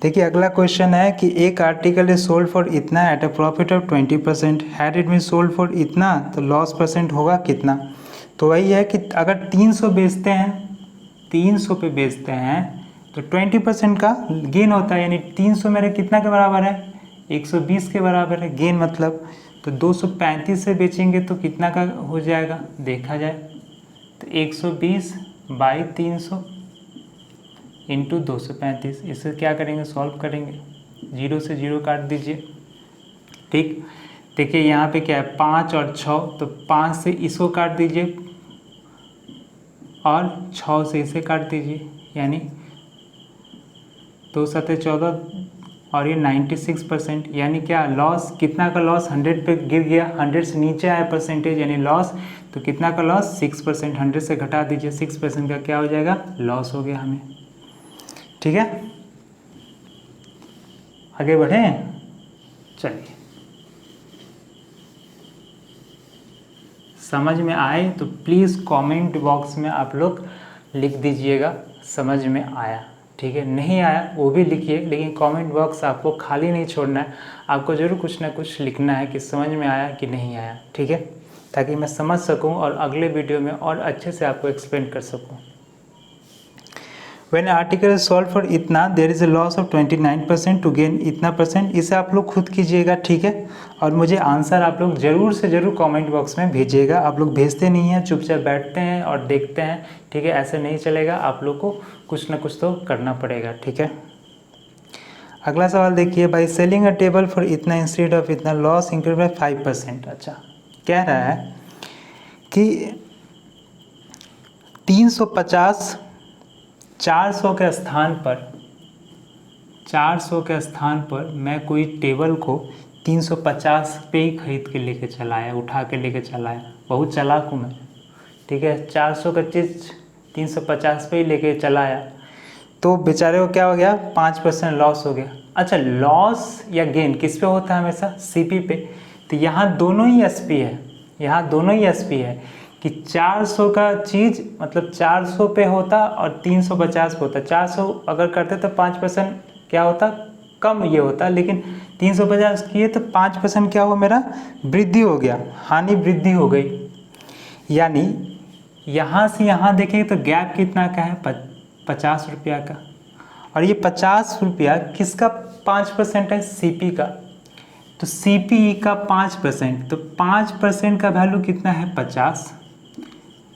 देखिए अगला क्वेश्चन है कि एक आर्टिकल इज सोल्ड फॉर इतना at a profit of 20%, had it been sold for इतना तो लॉस परसेंट होगा कितना। तो वही है कि अगर 300 बेचते हैं, 300 पे बेचते हैं तो 20% का गेन होता है, यानी 300 मेरे कितना के बराबर है, 120 के बराबर है गेन मतलब। तो 235 से बेचेंगे तो कितना का हो जाएगा देखा जाए, तो 120/300 इंटू 235। इसे क्या करेंगे सॉल्व करेंगे, 0 से 0 काट दीजिए। ठीक, देखिए यहाँ पे क्या है 5 और 6, तो 5 से इसको काट दीजिए और 6 से इसे काट दीजिए, यानी 2 7 14 और ये 96%। यानी क्या लॉस, कितना का लॉस 100 पे गिर गया, 100 से नीचे आया परसेंटेज यानी लॉस, तो कितना का लॉस 6%। 100 से घटा दीजिए, 6% का क्या हो जाएगा लॉस हो गया हमें। ठीक है, आगे बढ़ें, चलिए। समझ में आए तो प्लीज़ कमेंट बॉक्स में आप लोग लिख दीजिएगा समझ में आया। ठीक है, नहीं आया वो भी लिखिए, लेकिन कमेंट बॉक्स आपको खाली नहीं छोड़ना है, आपको ज़रूर कुछ ना कुछ लिखना है कि समझ में आया कि नहीं आया। ठीक है, ताकि मैं समझ सकूं और अगले वीडियो में और अच्छे से आपको एक्सप्लेन कर सकूं। When article is sold for इतना there is a loss of 29% to gain इतना परसेंट। इसे आप लोग खुद कीजिएगा, ठीक है, और मुझे आंसर आप लोग ज़रूर से ज़रूर कमेंट बॉक्स में भेजिएगा। आप लोग भेजते नहीं हैं, चुपचाप बैठते हैं और देखते हैं। ठीक है, ऐसे नहीं चलेगा, आप लोग को कुछ ना कुछ तो करना पड़ेगा। ठीक है, अगला सवाल देखिए, by selling a table for इतना इंस्टेड ऑफ इतना लॉस इंक्रीज बाई 5%। अच्छा, कह रहा है कि 350 400 के स्थान पर मैं कोई टेबल को 350 पे ही खरीद के लेके चला आया, उठा के लेके चला आया। बहुत चालाक हूँ मैं। ठीक है, 400 का चीज़ 350 पे ही लेके चला आया, तो बेचारे को क्या हो गया 5% लॉस हो गया। अच्छा, लॉस या गेन किस पे होता है हमेशा, सीपी पे। तो यहाँ दोनों ही एसपी है, यहाँ दोनों ही एसपी है कि 400 का चीज़ मतलब 400 पे होता और 350 पे होता। 400 अगर करते तो 5% क्या होता कम ये होता, लेकिन 350 किए तो 5% क्या हुआ मेरा वृद्धि हो गया, हानि वृद्धि हो गई। यानी यहाँ से यहाँ देखेंगे तो गैप कितना का है 50 रुपया का, और ये 50 रुपया किसका 5% है, सीपी का। तो सीपी का 5%, तो 5% का वैल्यू कितना है 50।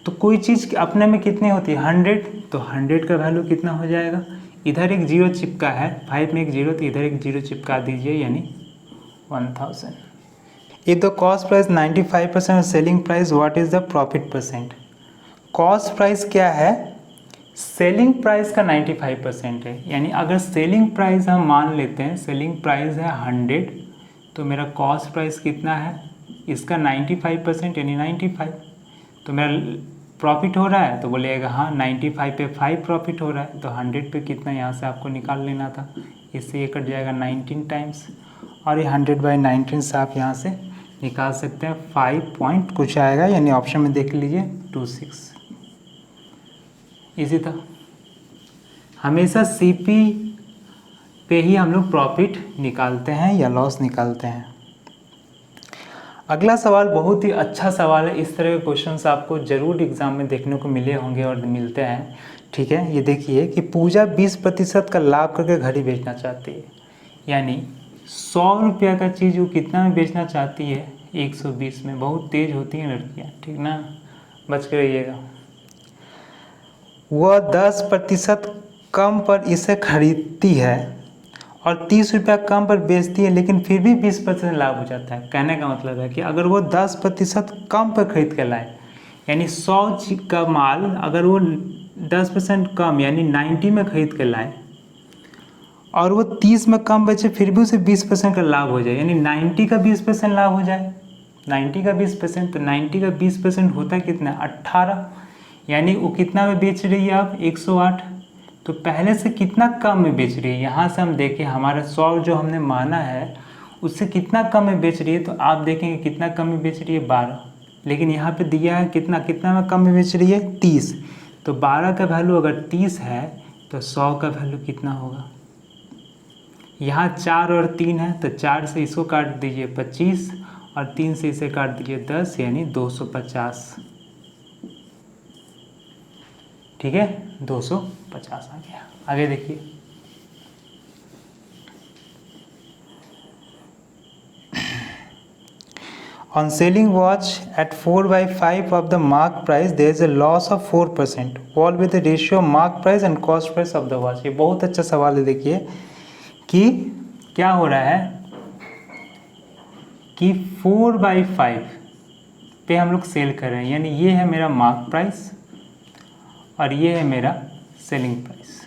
तो कोई चीज़ अपने में कितनी होती है 100, तो 100 का वैल्यू कितना हो जाएगा, इधर एक जीरो चिपका है 5 में एक जीरो, तो इधर एक जीरो चिपका दीजिए यानी 1000। If the cost price 95% selling price what is the profit percent. Cost price क्या है, सेलिंग प्राइस का 95% है, यानी अगर सेलिंग प्राइस हम मान लेते हैं सेलिंग प्राइस है 100, तो मेरा कॉस्ट प्राइस कितना है इसका 95% यानी 95। तो मेरा प्रॉफिट हो रहा है तो बोलिएगा हाँ 95 पे 5 प्रॉफिट हो रहा है, तो 100 पे कितना यहाँ से आपको निकाल लेना था, इससे ये कट जाएगा 19 टाइम्स, और ये 100/19 से आप यहाँ से निकाल सकते हैं 5 पॉइंट कुछ आएगा, यानी ऑप्शन में देख लीजिए 26। इसी था, हमेशा सीपी पे ही हम लोग प्रॉफिट निकालते हैं या लॉस निकालते हैं। अगला सवाल बहुत ही अच्छा सवाल है। इस तरह के क्वेश्चंस आपको ज़रूर एग्ज़ाम में देखने को मिले होंगे और मिलते हैं। ठीक है, ये देखिए कि पूजा 20% का लाभ करके घड़ी बेचना चाहती है, यानी 100 रुपया का चीज़ वो कितना में बेचना चाहती है, 120 में। बहुत तेज़ होती हैं लड़कियाँ, ठीक ना, बच के रहिएगा। वह 10% कम पर इसे खरीदती है और 30 रुपया कम पर बेचती है, लेकिन फिर भी 20% लाभ हो जाता है। कहने का मतलब है कि अगर वो 10% कम पर खरीद कर लाए, यानी 100 का माल अगर वो 10% कम यानी 90 में खरीद कर लाए और वो 30 में कम बेचे, फिर भी उसे 20% का लाभ हो जाए, यानी 90 का 20% लाभ हो जाए। 90 का 20%, तो 90 का 20% होता है कितना, 18, यानी वो कितना में बेच रही है आप, 108। तो पहले से कितना कम में बेच रही है, यहाँ से हम देखें हमारा 100 जो हमने माना है उससे कितना कम में बेच रही है, तो आप देखेंगे कितना कम में बेच रही है, 12। लेकिन यहाँ पे दिया है कितना में कम में बेच रही है, 30। तो 12 का वैल्यू अगर 30 है तो 100 का वैल्यू कितना होगा। यहाँ 4 और 3 है, तो 4 से इसको काट दीजिए 25 और 3 से इसे काट दीजिए 10, यानी 250। ठीक है, 250 आ गया। आगे देखिए, On selling watch at 4/5 of the mark price, there is a loss of 4%. What will be the ratio of mark price and cost price of the watch? ये बहुत अच्छा सवाल है। देखिए कि क्या हो रहा है कि 4/5 पे हम लोग सेल कर रहे हैं, यानी ये है मेरा मार्क प्राइस और ये है मेरा सेलिंग प्राइस।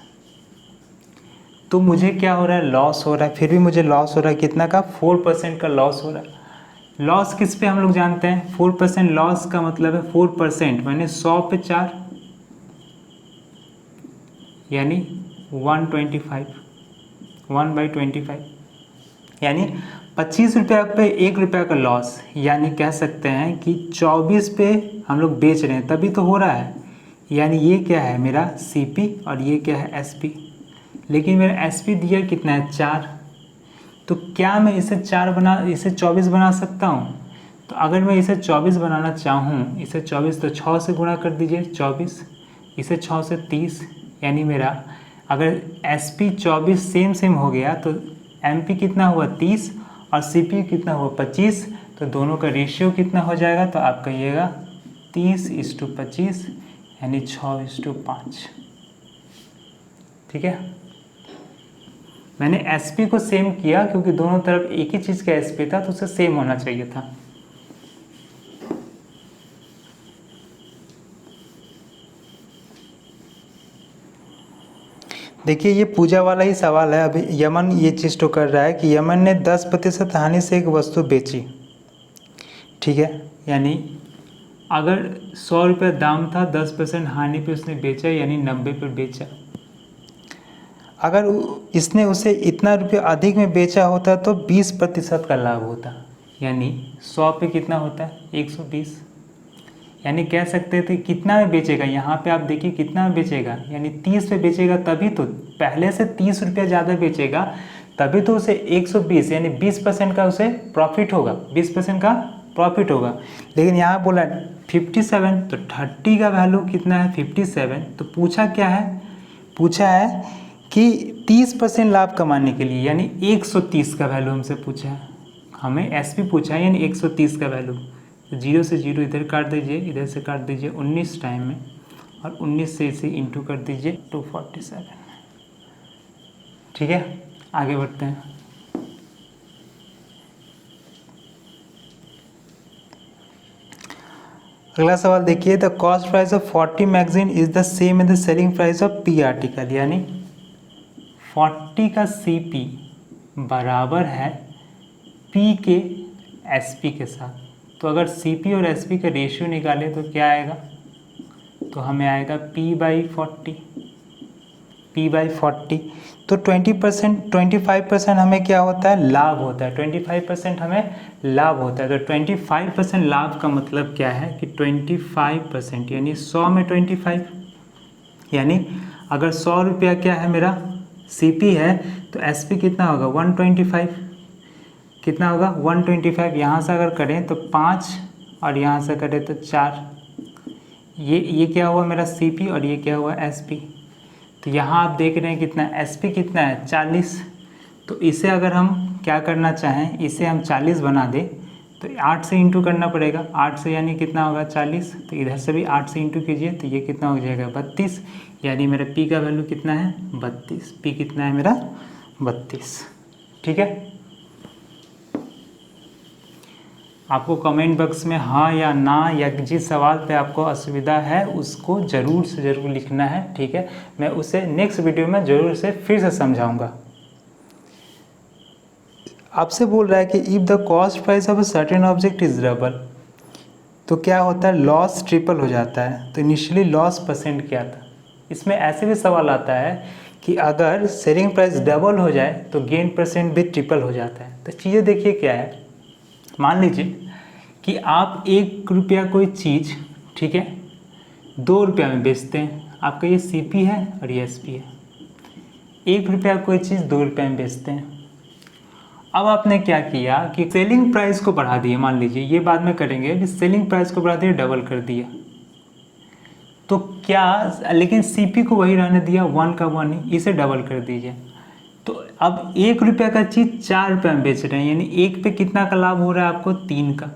तो मुझे क्या हो रहा है, लॉस हो रहा है। फिर भी मुझे लॉस हो रहा है कितना का, 4% का लॉस हो रहा है। लॉस किस पे हम लोग जानते हैं, 4% लॉस का मतलब है 4% मैंने 100 पे 4, यानी 125, 1/25, यानी 25 रुपया पे 1 रुपया का लॉस। यानी कह सकते हैं कि 24 पे हम लोग बेच रहे हैं तभी तो हो रहा है। यानी ये क्या है मेरा CP और ये क्या है SP। लेकिन मेरा SP दिया कितना है, 4। तो क्या मैं इसे 24 बना सकता हूँ। तो अगर मैं इसे 24 बनाना चाहूँ, इसे 24 तो 6 से गुणा कर दीजिए 24, इसे 6 से 30, यानी मेरा अगर SP 24 सेम हो गया तो MP कितना हुआ 30 और CP कितना हुआ 25। तो दोनों का रेशियो कितना हो जाएगा, तो आप कहिएगा 30:25, यानी 6:5। ठीक है, मैंने SP को सेम किया क्योंकि दोनों तरफ एक ही चीज़ का SP था, तो उसे सेम होना चाहिए था। देखिए ये पूजा वाला ही सवाल है। अभी यमन ये चीज़ तो कर रहा है कि यमन ने 10% हानि से एक वस्तु बेची। ठीक है, यानी अगर 100 रुपये दाम था, 10% हानि पे उसने बेचा, यानी 90 पे बेचा। अगर इसने उसे इतना रुपये अधिक में बेचा होता तो 20% का लाभ होता, यानी 100 पे कितना होता है, 120। यानी कह सकते थे कितना में बेचेगा, यहाँ पे आप देखिए कितना में बेचेगा, यानी 30 पे बेचेगा, तभी तो पहले से 30 रुपया ज़्यादा बेचेगा, तभी तो उसे 120 यानी 20% का उसे प्रॉफिट होगा, 20% का प्रॉफिट होगा। लेकिन यहाँ बोला 57, तो 30 का वैल्यू कितना है, 57। तो पूछा क्या है, पूछा है कि 30% लाभ कमाने के लिए, यानी 130 का वैल्यू हमसे पूछा है। हमें SP पूछा है, यानी 130 का वैल्यू। 0 से 0 इधर काट दीजिए, इधर से काट दीजिए 19 टाइम में, और 19 से इसे इंटू कर दीजिए 247। ठीक है, आगे बढ़ते हैं। अगला सवाल देखिए, the cost price of 40 magazine is the same as the selling price of P article, यानी 40 का CP बराबर है P के SP के साथ। तो अगर CP और SP का रेशियो निकालें तो क्या आएगा, तो हमें आएगा P/40, P/40। तो 25% हमें क्या होता है, लाभ होता है। 25% हमें लाभ होता है। तो 25% लाभ का मतलब क्या है कि 25% यानी 100 में 25, यानी अगर 100 रुपया क्या है मेरा CP है, तो SP कितना होगा 125। कितना होगा 125। यहाँ से अगर करें तो 5 और यहाँ से करें तो 4। ये क्या हुआ मेरा CP और ये क्या हुआ SP। तो यहाँ आप देख रहे हैं कितना SP कितना है 40। तो इसे अगर हम क्या करना चाहें, इसे हम 40 बना दें तो 8 से इंटू करना पड़ेगा। 8 से यानी कितना होगा 40। तो इधर से भी 8 से इंटू कीजिए तो ये कितना हो जाएगा 32। यानी मेरा P का वैल्यू कितना है 32। P कितना है मेरा 32। ठीक है, आपको कमेंट बॉक्स में हाँ या ना या जिस सवाल पे आपको असुविधा है उसको ज़रूर से ज़रूर लिखना है। ठीक है, मैं उसे नेक्स्ट वीडियो में ज़रूर से फिर से समझाऊंगा। आपसे बोल रहा है कि if the cost price of a certain object is double, तो क्या होता है लॉस ट्रिपल हो जाता है। तो इनिशियली लॉस परसेंट क्या था। इसमें ऐसे भी सवाल आता है कि अगर सेलिंग प्राइस डबल हो जाए तो गेन परसेंट भी ट्रिपल हो जाता है। तो चीज़ें देखिए क्या है, मान लीजिए कि आप 1 रुपया कोई चीज़, ठीक है, 2 रुपया में बेचते हैं। आपका ये CP है और ये SP है। 1 रुपया कोई चीज़ 2 रुपये में बेचते हैं। अब आपने क्या किया कि सेलिंग प्राइस को बढ़ा दिए। मान लीजिए ये बाद में करेंगे कि सेलिंग प्राइस को बढ़ा दिया, डबल कर दिया। तो क्या, लेकिन CP को वही रहने दिया 1 का 1 ही, इसे डबल कर दीजिए। तो अब 1 रुपया का चीज़ 4 रुपये में बेच रहे हैं, यानी 1 पे कितना का लाभ हो रहा है आपको 3 का।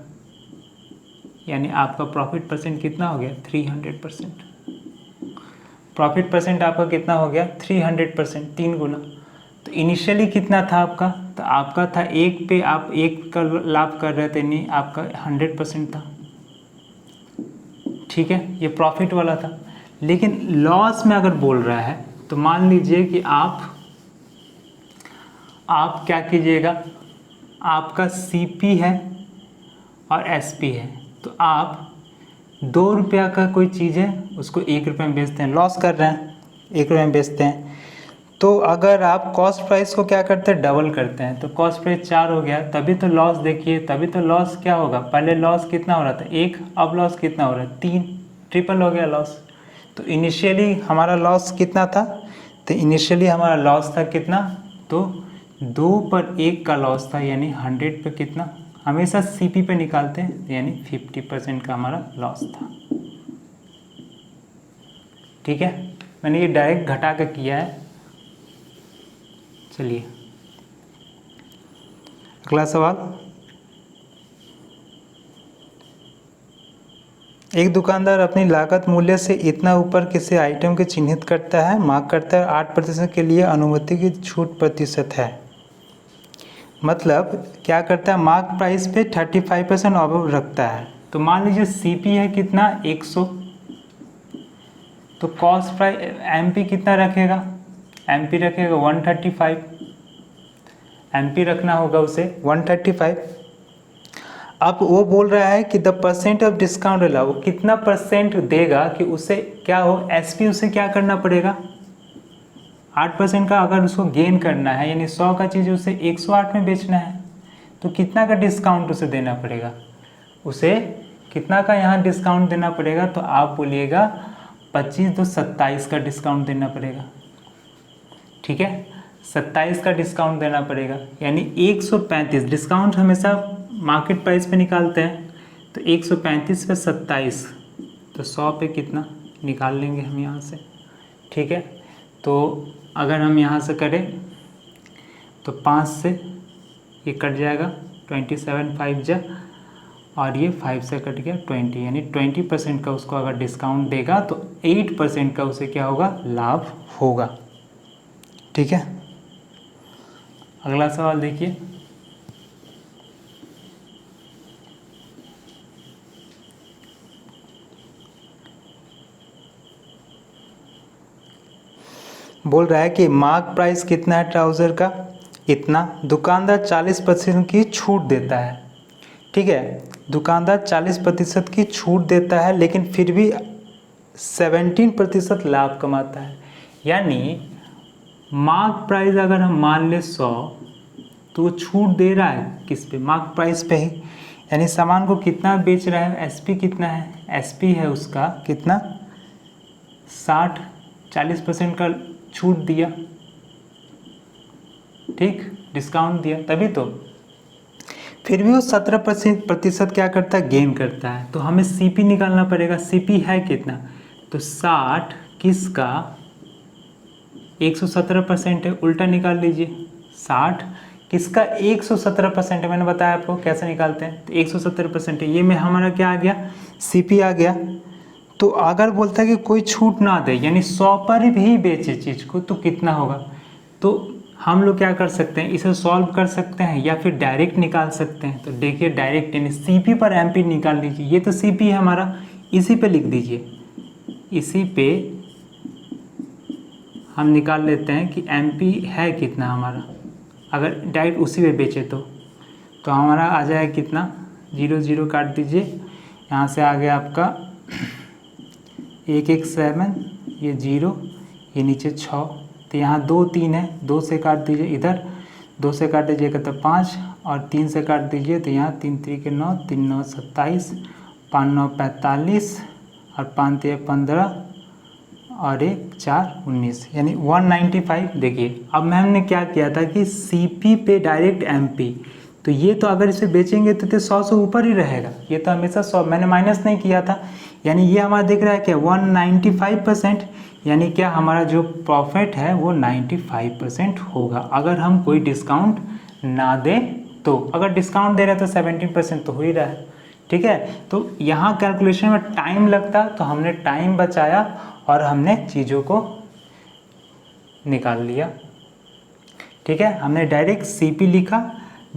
यानी आपका प्रॉफिट परसेंट कितना हो गया 300%। प्रॉफिट परसेंट आपका कितना हो गया 300%, 3 गुना। तो इनिशियली कितना था आपका, तो आपका था 1 पे आप 1 का लाभ कर रहे थे, नहीं आपका 100% था। ठीक है, ये प्रॉफिट वाला था। लेकिन लॉस में अगर बोल रहा है तो मान लीजिए कि आप क्या कीजिएगा, आपका CP है और SP है। तो आप 2 रुपया का कोई चीज़ है उसको 1 रुपये में बेचते हैं, लॉस कर रहे हैं, 1 रुपये में बेचते हैं। तो अगर आप कॉस्ट प्राइस को क्या करते हैं डबल करते हैं, तो कॉस्ट प्राइस 4 हो गया, तभी तो लॉस देखिए, तभी तो लॉस क्या होगा। पहले लॉस कितना हो रहा था 1, अब लॉस कितना हो रहा है 3, ट्रिपल हो गया लॉस। तो इनिशियली हमारा लॉस कितना था, तो इनिशियली हमारा लॉस था कितना, तो 2 पर 1 का लॉस था, यानी 100 पे कितना, हमेशा CP पे निकालते हैं, यानी 50% का हमारा लॉस था। ठीक है, मैंने ये डायरेक्ट घटा कर किया है। चलिए अगला सवाल। एक दुकानदार अपनी लागत मूल्य से इतना ऊपर किसी आइटम के चिन्हित करता है, मार्क करता है, 8% के लिए अनुमति की छूट प्रतिशत है। मतलब क्या करता है, मार्क प्राइस पे 35% ऑफ रखता है। तो मान लीजिए CP है कितना 100, तो कॉस्ट प्राइस MP कितना रखेगा, MP रखेगा 135, MP रखना होगा उसे 135। अब वो बोल रहा है कि the percent of discount allow, वो कितना परसेंट देगा कि उसे क्या हो, SP उसे क्या करना पड़ेगा 8% का। अगर उसको गेन करना है, यानी 100 का चीज़ उसे 108 में बेचना है, तो कितना का डिस्काउंट उसे देना पड़ेगा, उसे कितना का यहाँ डिस्काउंट देना पड़ेगा। तो आप बोलिएगा 25 तो 27 का डिस्काउंट देना पड़ेगा। ठीक है, 27 का डिस्काउंट देना पड़ेगा, यानी 135। डिस्काउंट हमेशा मार्केट प्राइस पे निकालते हैं, तो 135 पे 27, तो 100 पे कितना निकाल लेंगे हम यहाँ से। ठीक है, तो अगर हम यहाँ से करें तो 5 से ये कट जाएगा 27, 5 जा, और ये 5 से कट गया 20, यानी 20% का उसको अगर डिस्काउंट देगा तो 8% का उसे क्या होगा लाभ होगा। ठीक है, अगला सवाल देखिए। बोल रहा है कि मार्क प्राइस कितना है ट्राउज़र का, इतना। दुकानदार 40% की छूट देता है। ठीक है, दुकानदार 40% की छूट देता है, लेकिन फिर भी 17% लाभ कमाता है। यानी मार्क प्राइस अगर हम मान ले 100, तो वो छूट दे रहा है किस पे, मार्क प्राइस पे ही। यानी सामान को कितना बेच रहा है, SP कितना है, SP है उसका कितना 60, 40% का छूट दिया, ठीक, डिस्काउंट दिया, तभी तो फिर भी वो 17% क्या करता है, गेन करता है। तो हमें CP निकालना पड़ेगा। CP है कितना, तो 60 किसका 117% है, उल्टा निकाल लीजिए। 60 किसका 117% है, मैंने बताया आपको कैसे निकालते हैं। तो 117% है, ये में हमारा क्या आ गया, CP आ गया। तो अगर बोलता है कि कोई छूट ना दे, यानी 100 पर भी बेचे चीज़ को, तो कितना होगा। तो हम लोग क्या कर सकते हैं, इसे सॉल्व कर सकते हैं या फिर डायरेक्ट निकाल सकते हैं। तो देखिए डायरेक्ट, यानी CP पर MP निकाल लीजिए। ये तो CP है हमारा, इसी पे लिख दीजिए। इसी पे हम निकाल लेते हैं कि MP है कितना हमारा, अगर डायरेक्ट उसी पे बेचे तो हमारा आ जाएगा कितना, 0 0 काट दीजिए। यहाँ से आ गया आपका 1 1 7, ये 0, ये नीचे 6, तो यहाँ 2 3 है, 2 से काट दीजिए, इधर 2 से काट दीजिएगा तो 5, और 3 से काट दीजिए तो यहाँ 3 3 के 9, 3 9 27, 5 9 45, और 5 3 15, और 1 4 19, यानी 195। देखिए अब मैम ने क्या किया था कि CP पे डायरेक्ट MP, तो ये तो अगर इसे बेचेंगे तो 100 से ऊपर ही रहेगा। ये तो हमेशा 100, मैंने माइनस नहीं किया था, यानी ये हमारा दिख रहा है क्या 195%, यानी क्या हमारा जो प्रॉफिट है वो 95% होगा अगर हम कोई डिस्काउंट ना दें। तो अगर डिस्काउंट दे रहे हैं तो 17% तो हो ही रहा है। ठीक है, तो यहाँ कैलकुलेशन में टाइम लगता, तो हमने टाइम बचाया और हमने चीज़ों को निकाल लिया। ठीक है, हमने डायरेक्ट CP लिखा,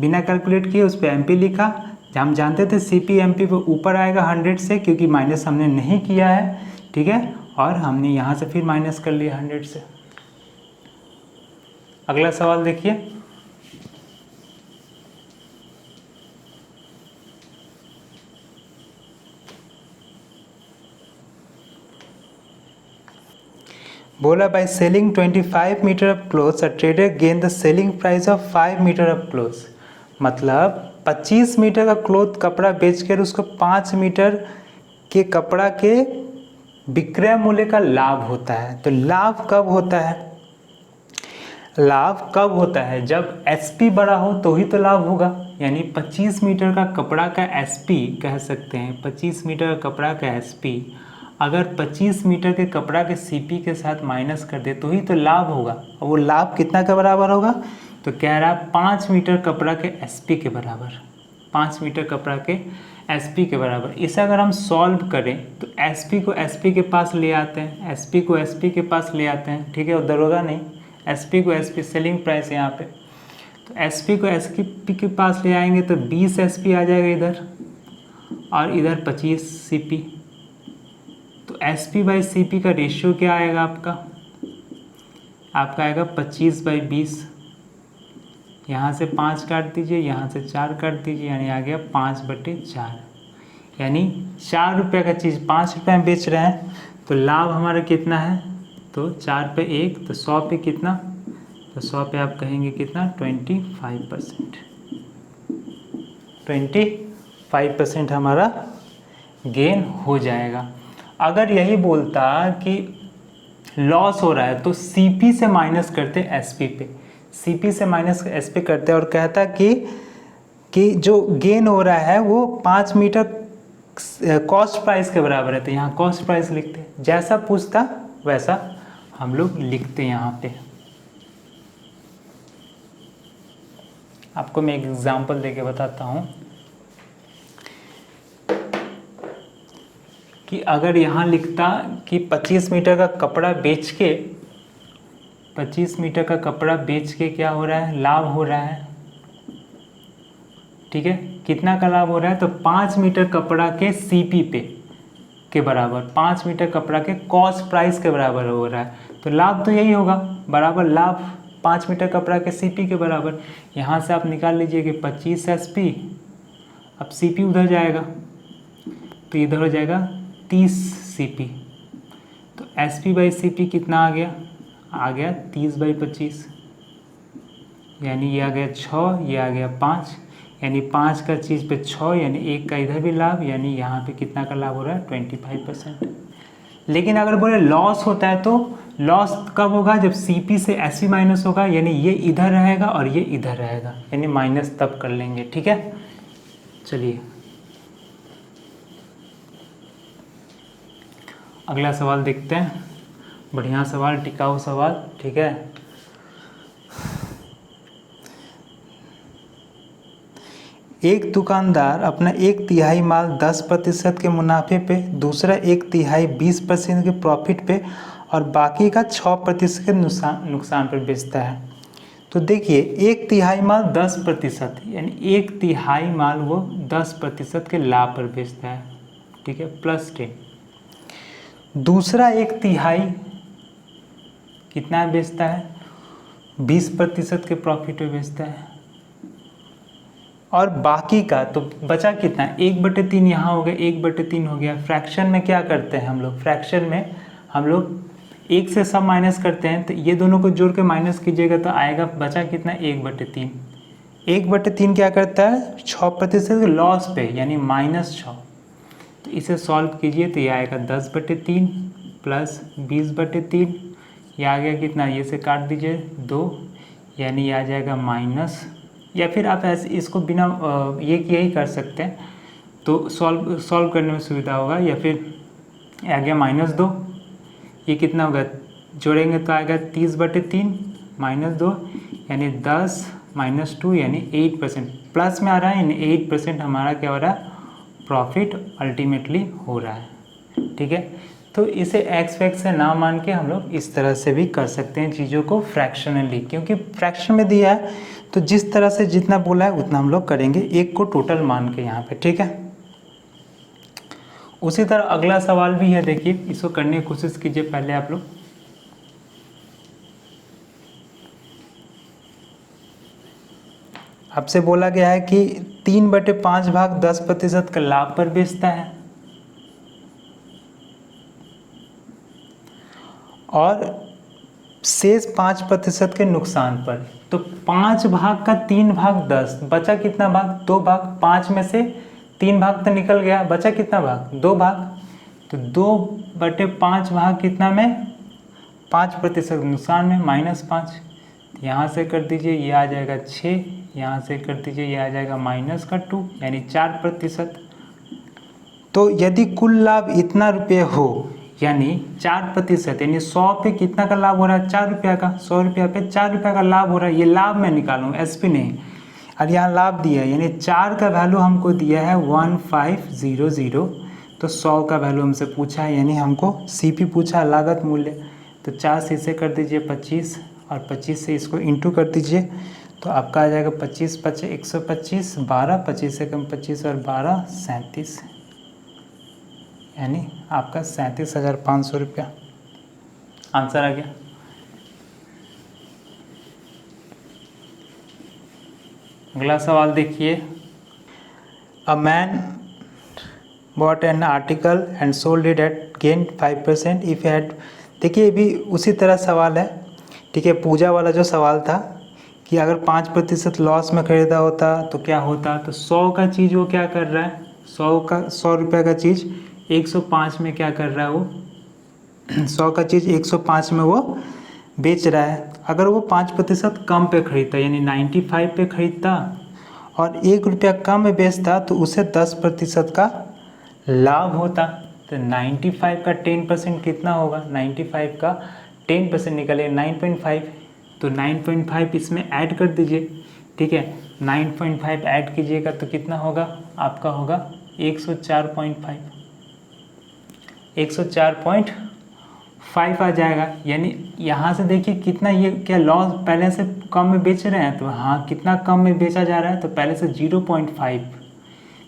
बिना कैलकुलेट किए उस पर MP लिखा। हम जानते थे CP MP पे ऊपर आएगा 100 से, क्योंकि माइनस हमने नहीं किया है। ठीक है, और हमने यहाँ से फिर माइनस कर लिया 100 से। अगला सवाल देखिए, बोला by selling 25 metre of clothes a trader gain the selling price of 5 metre of clothes. मतलब 25 मीटर का क्लोथ कपड़ा बेचकर उसको 5 मीटर के कपड़ा के विक्रय मूल्य का लाभ होता है। तो लाभ कब होता है, लाभ कब होता है, जब SP बड़ा हो तो ही तो लाभ होगा। यानी 25 मीटर का कपड़ा का SP कह सकते हैं, 25 मीटर का कपड़ा का SP अगर 25 मीटर के कपड़ा के CP के साथ माइनस कर दे तो ही तो लाभ होगा। और वो लाभ कितना के बराबर होगा, तो कह रहा है 5 मीटर कपड़ा के SP के बराबर, 5 मीटर कपड़ा के SP के बराबर। इसे अगर हम सॉल्व करें तो SP को SP के पास ले आते हैं, SP को SP के पास ले आते हैं। ठीक है, उधर होगा नहीं, SP को SP, सेलिंग प्राइस यहाँ पे, तो SP को SP के पास ले आएंगे तो 20 SP आ जाएगा इधर, और इधर 25 CP। तो SP बाई CP का रेशियो क्या आएगा आपका आएगा 25/20। यहाँ से 5 काट दीजिए, यहाँ से 4 काट दीजिए, यानी आ गया 5/4। यानी 4 रुपये का चीज़ 5 रुपये में बेच रहे हैं, तो लाभ हमारा कितना है, तो 4 पे 1, तो 100 पे कितना, तो 100 पे आप कहेंगे कितना 25%। 25% हमारा गेन हो जाएगा। अगर यही बोलता कि लॉस हो रहा है तो CP से माइनस करते SP पे, CP से माइनस SP करते और कहता कि जो गेन हो रहा है वो 5 मीटर कॉस्ट प्राइस के बराबर है, तो यहाँ कॉस्ट प्राइस लिखते, जैसा पूछता वैसा हम लोग लिखते। यहाँ पे आपको मैं एक एग्जांपल देके बताता हूँ कि अगर यहाँ लिखता कि 25 मीटर का कपड़ा बेच के 25 मीटर का कपड़ा बेच के क्या हो रहा है, लाभ हो रहा है। ठीक है, कितना का लाभ हो रहा है, तो 5 मीटर कपड़ा के CP पे के बराबर, 5 मीटर कपड़ा के कॉस्ट प्राइस के बराबर हो रहा है। तो लाभ तो यही होगा, बराबर लाभ 5 मीटर कपड़ा के CP के बराबर। यहाँ से आप निकाल लीजिए कि 25 SP, अब CP उधर जाएगा तो इधर हो जाएगा 30 CP। तो SP बाई CP कितना आ गया 30/25, यानी ये आ गया 6, ये आ गया 5, यानी 5 का चीज़ पे 6, यानी 1 का इधर भी लाभ, यानी यहाँ पे कितना का लाभ हो रहा है 25%। लेकिन अगर बोले लॉस होता है तो लॉस कब होगा, जब CP से SP माइनस होगा, यानी ये इधर रहेगा और ये इधर रहेगा, यानी माइनस तब कर लेंगे। ठीक है, चलिए अगला सवाल देखते हैं। बढ़िया सवाल, टिकाऊ सवाल, ठीक है। एक दुकानदार अपना 1/3 माल 10% के मुनाफे पे, दूसरा 1/3 20% के प्रॉफिट पे और बाकी का 6% के नुकसान पर बेचता है। तो देखिए 1/3 माल 10%, यानी 1/3 माल वो 10% के लाभ पर बेचता है, ठीक है, +10। दूसरा 1/3 कितना बेचता है, 20% के प्रॉफिट पे बेचता है। और बाकी का तो बचा कितना, 1/3 यहाँ हो गया, 1/3 हो गया। फ्रैक्शन में क्या करते हैं हम लोग, फ्रैक्शन में हम लोग 1 से सब माइनस करते हैं, तो ये दोनों को जोड़ के माइनस कीजिएगा तो आएगा, बचा कितना, 1/3। 1/3 क्या करता है, 6% लॉस पे, यानी -6। तो इसे सॉल्व कीजिए तो ये आएगा 10/3 प्लस 20/3, ये आ गया कितना, ये से काट दीजिए 2, यानी ये आ जाएगा माइनस, या फिर आप ऐसे इसको बिना ये किए ही कर सकते हैं, तो सॉल्व करने में सुविधा होगा। या फिर आ गया -2, ये कितना होगा, जोड़ेंगे तो आएगा 30/3 -2, यानी 10 -2 यानी 8%। प्लस में आ रहा है, यानी 8% हमारा क्या हो रहा है, प्रॉफिट अल्टीमेटली हो रहा है, ठीक है। तो इसे एक्स फैक्ट से ना मान के हम लोग इस तरह से भी कर सकते हैं चीज़ों को फ्रैक्शनली, क्योंकि फ्रैक्शन में दिया है तो जिस तरह से जितना बोला है उतना हम लोग करेंगे, एक को टोटल मान के यहाँ पे, ठीक है। उसी तरह अगला सवाल भी है, देखिए इसको करने की कोशिश कीजिए पहले आप लोग। आपसे बोला गया है कि 3/5 भाग 10% का लाभ पर बेचता है और शेष 5% के नुकसान पर। तो 5 भाग का 3 भाग 10, बचा कितना भाग, 2 भाग। 5 में से 3 भाग तो निकल गया, बचा कितना भाग, 2 भाग। तो 2/5 भाग कितना में, 5% नुकसान में, -5। यहाँ से कर दीजिए, ये आ जाएगा 6, यहाँ से कर दीजिए, ये आ जाएगा -2, यानी 4%। तो यदि कुल लाभ इतना रुपये हो, यानी 4%, यानी 100 पे कितना का लाभ हो रहा है, 4 रुपया का, 100 रुपया पे 4 रुपया का लाभ हो रहा है। ये लाभ मैं निकालूँ, एसपी नहीं। और यहाँ लाभ दिया है, यानी 4 का वैल्यू हमको दिया है 1500, तो 100 का वैल्यू हमसे पूछा है, यानी हमको सीपी पूछा है, लागत मूल्य। तो 4 से इसे कर दीजिए 25 और 25 से इसको इंटू कर दीजिए, तो आपका आ जाएगा 25 × 125, 12, 25 से कम 25 और 12 37, यानी आपका 37,500 रुपया आंसर आ गया। अगला सवाल देखिए, a man bot an article and sold it at gain 5% if had. देखिए भी उसी तरह सवाल है, ठीक है। पूजा वाला जो सवाल था कि अगर 5% लॉस में खरीदा होता तो क्या होता, तो 100 का चीज़ वो क्या कर रहा है, 100 रुपये का चीज़ 105 में क्या कर रहा है वो, 100 का चीज़ 105 में वो बेच रहा है। अगर वो 5% कम पे खरीदता, यानी 95 पे खरीदता और 1 रुपया कम में बेचता, तो उसे 10% का लाभ होता। तो 95 का 10% कितना होगा, 95 का 10% निकले 9.5, तो 9.5 इसमें ऐड कर दीजिए, ठीक है। 9.5 ऐड कीजिएगा तो कितना होगा, आपका होगा 104.5, 104.5 आ जाएगा। यानी यहाँ से देखिए कितना, ये क्या लॉस पहले से कम में बेच रहे हैं, तो हाँ कितना कम में बेचा जा रहा है, तो पहले से 0.5,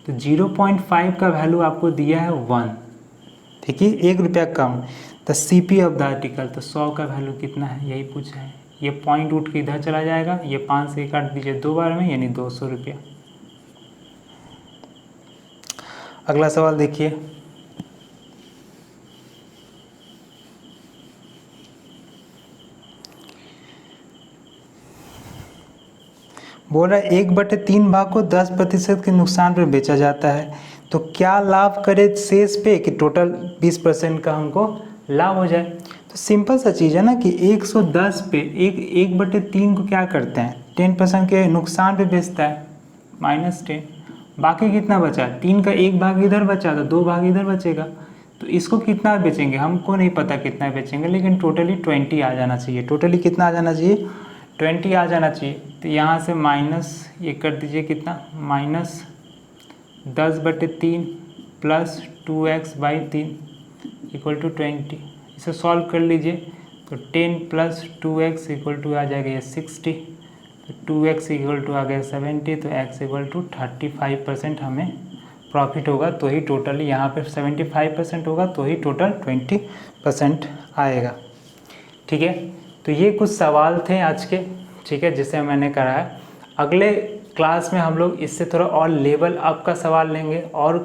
तो 0.5 का वैल्यू आपको दिया है 1, ठीक है, 1 रुपया कम। The CP of the article, तो 100 का वैल्यू कितना है, यही पूछा है। ये पॉइंट उठ के इधर चला जाएगा, ये 5 से काट दीजिए 2 बार में, यानी 200 रुपया। अगला सवाल देखिए, बोल रहा है 1/3 भाग को 10% के नुकसान पर बेचा जाता है, तो क्या लाभ करे शेष पे कि टोटल 20% का हमको लाभ हो जाए। तो सिंपल सा चीज़ है ना कि 110 पे 1/3 को क्या करते हैं, 10% के नुकसान पे बेचता है, -10, बाकी कितना बचा, 3 का 1 भाग इधर बचा तो 2 भाग इधर बचेगा। तो इसको कितना बेचेंगे हमको नहीं पता कितना बेचेंगे, लेकिन टोटली 20 आ जाना चाहिए। टोटली कितना आ जाना चाहिए, 20 आ जाना चाहिए। तो यहाँ से माइनस ये कर दीजिए कितना, -10/3 प्लस 2x/3 इक्वल टू 20। इसे सॉल्व कर लीजिए तो 10 + 2x इक्वल टू आ जाएगा ये 60, तो 2x इक्वल टू आ गया 70, तो x इक्वल टू 35% हमें प्रॉफिट होगा। तो ही टोटल यहाँ पे 75% होगा, तो ही टोटल 20% आएगा। ठीक है, तो ये कुछ सवाल थे आज के, ठीक है, जिसे मैंने कराया। अगले क्लास में हम लोग इससे थोड़ा और लेवल अप का सवाल लेंगे और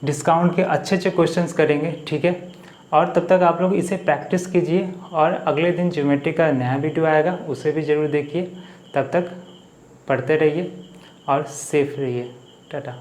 डिस्काउंट के अच्छे अच्छे क्वेश्चंस करेंगे। ठीक है, और तब तक आप लोग इसे प्रैक्टिस कीजिए, और अगले दिन ज्योमेट्री का नया वीडियो आएगा, उसे भी ज़रूर देखिए। तब तक पढ़ते रहिए और सेफ रहिए। टाटा।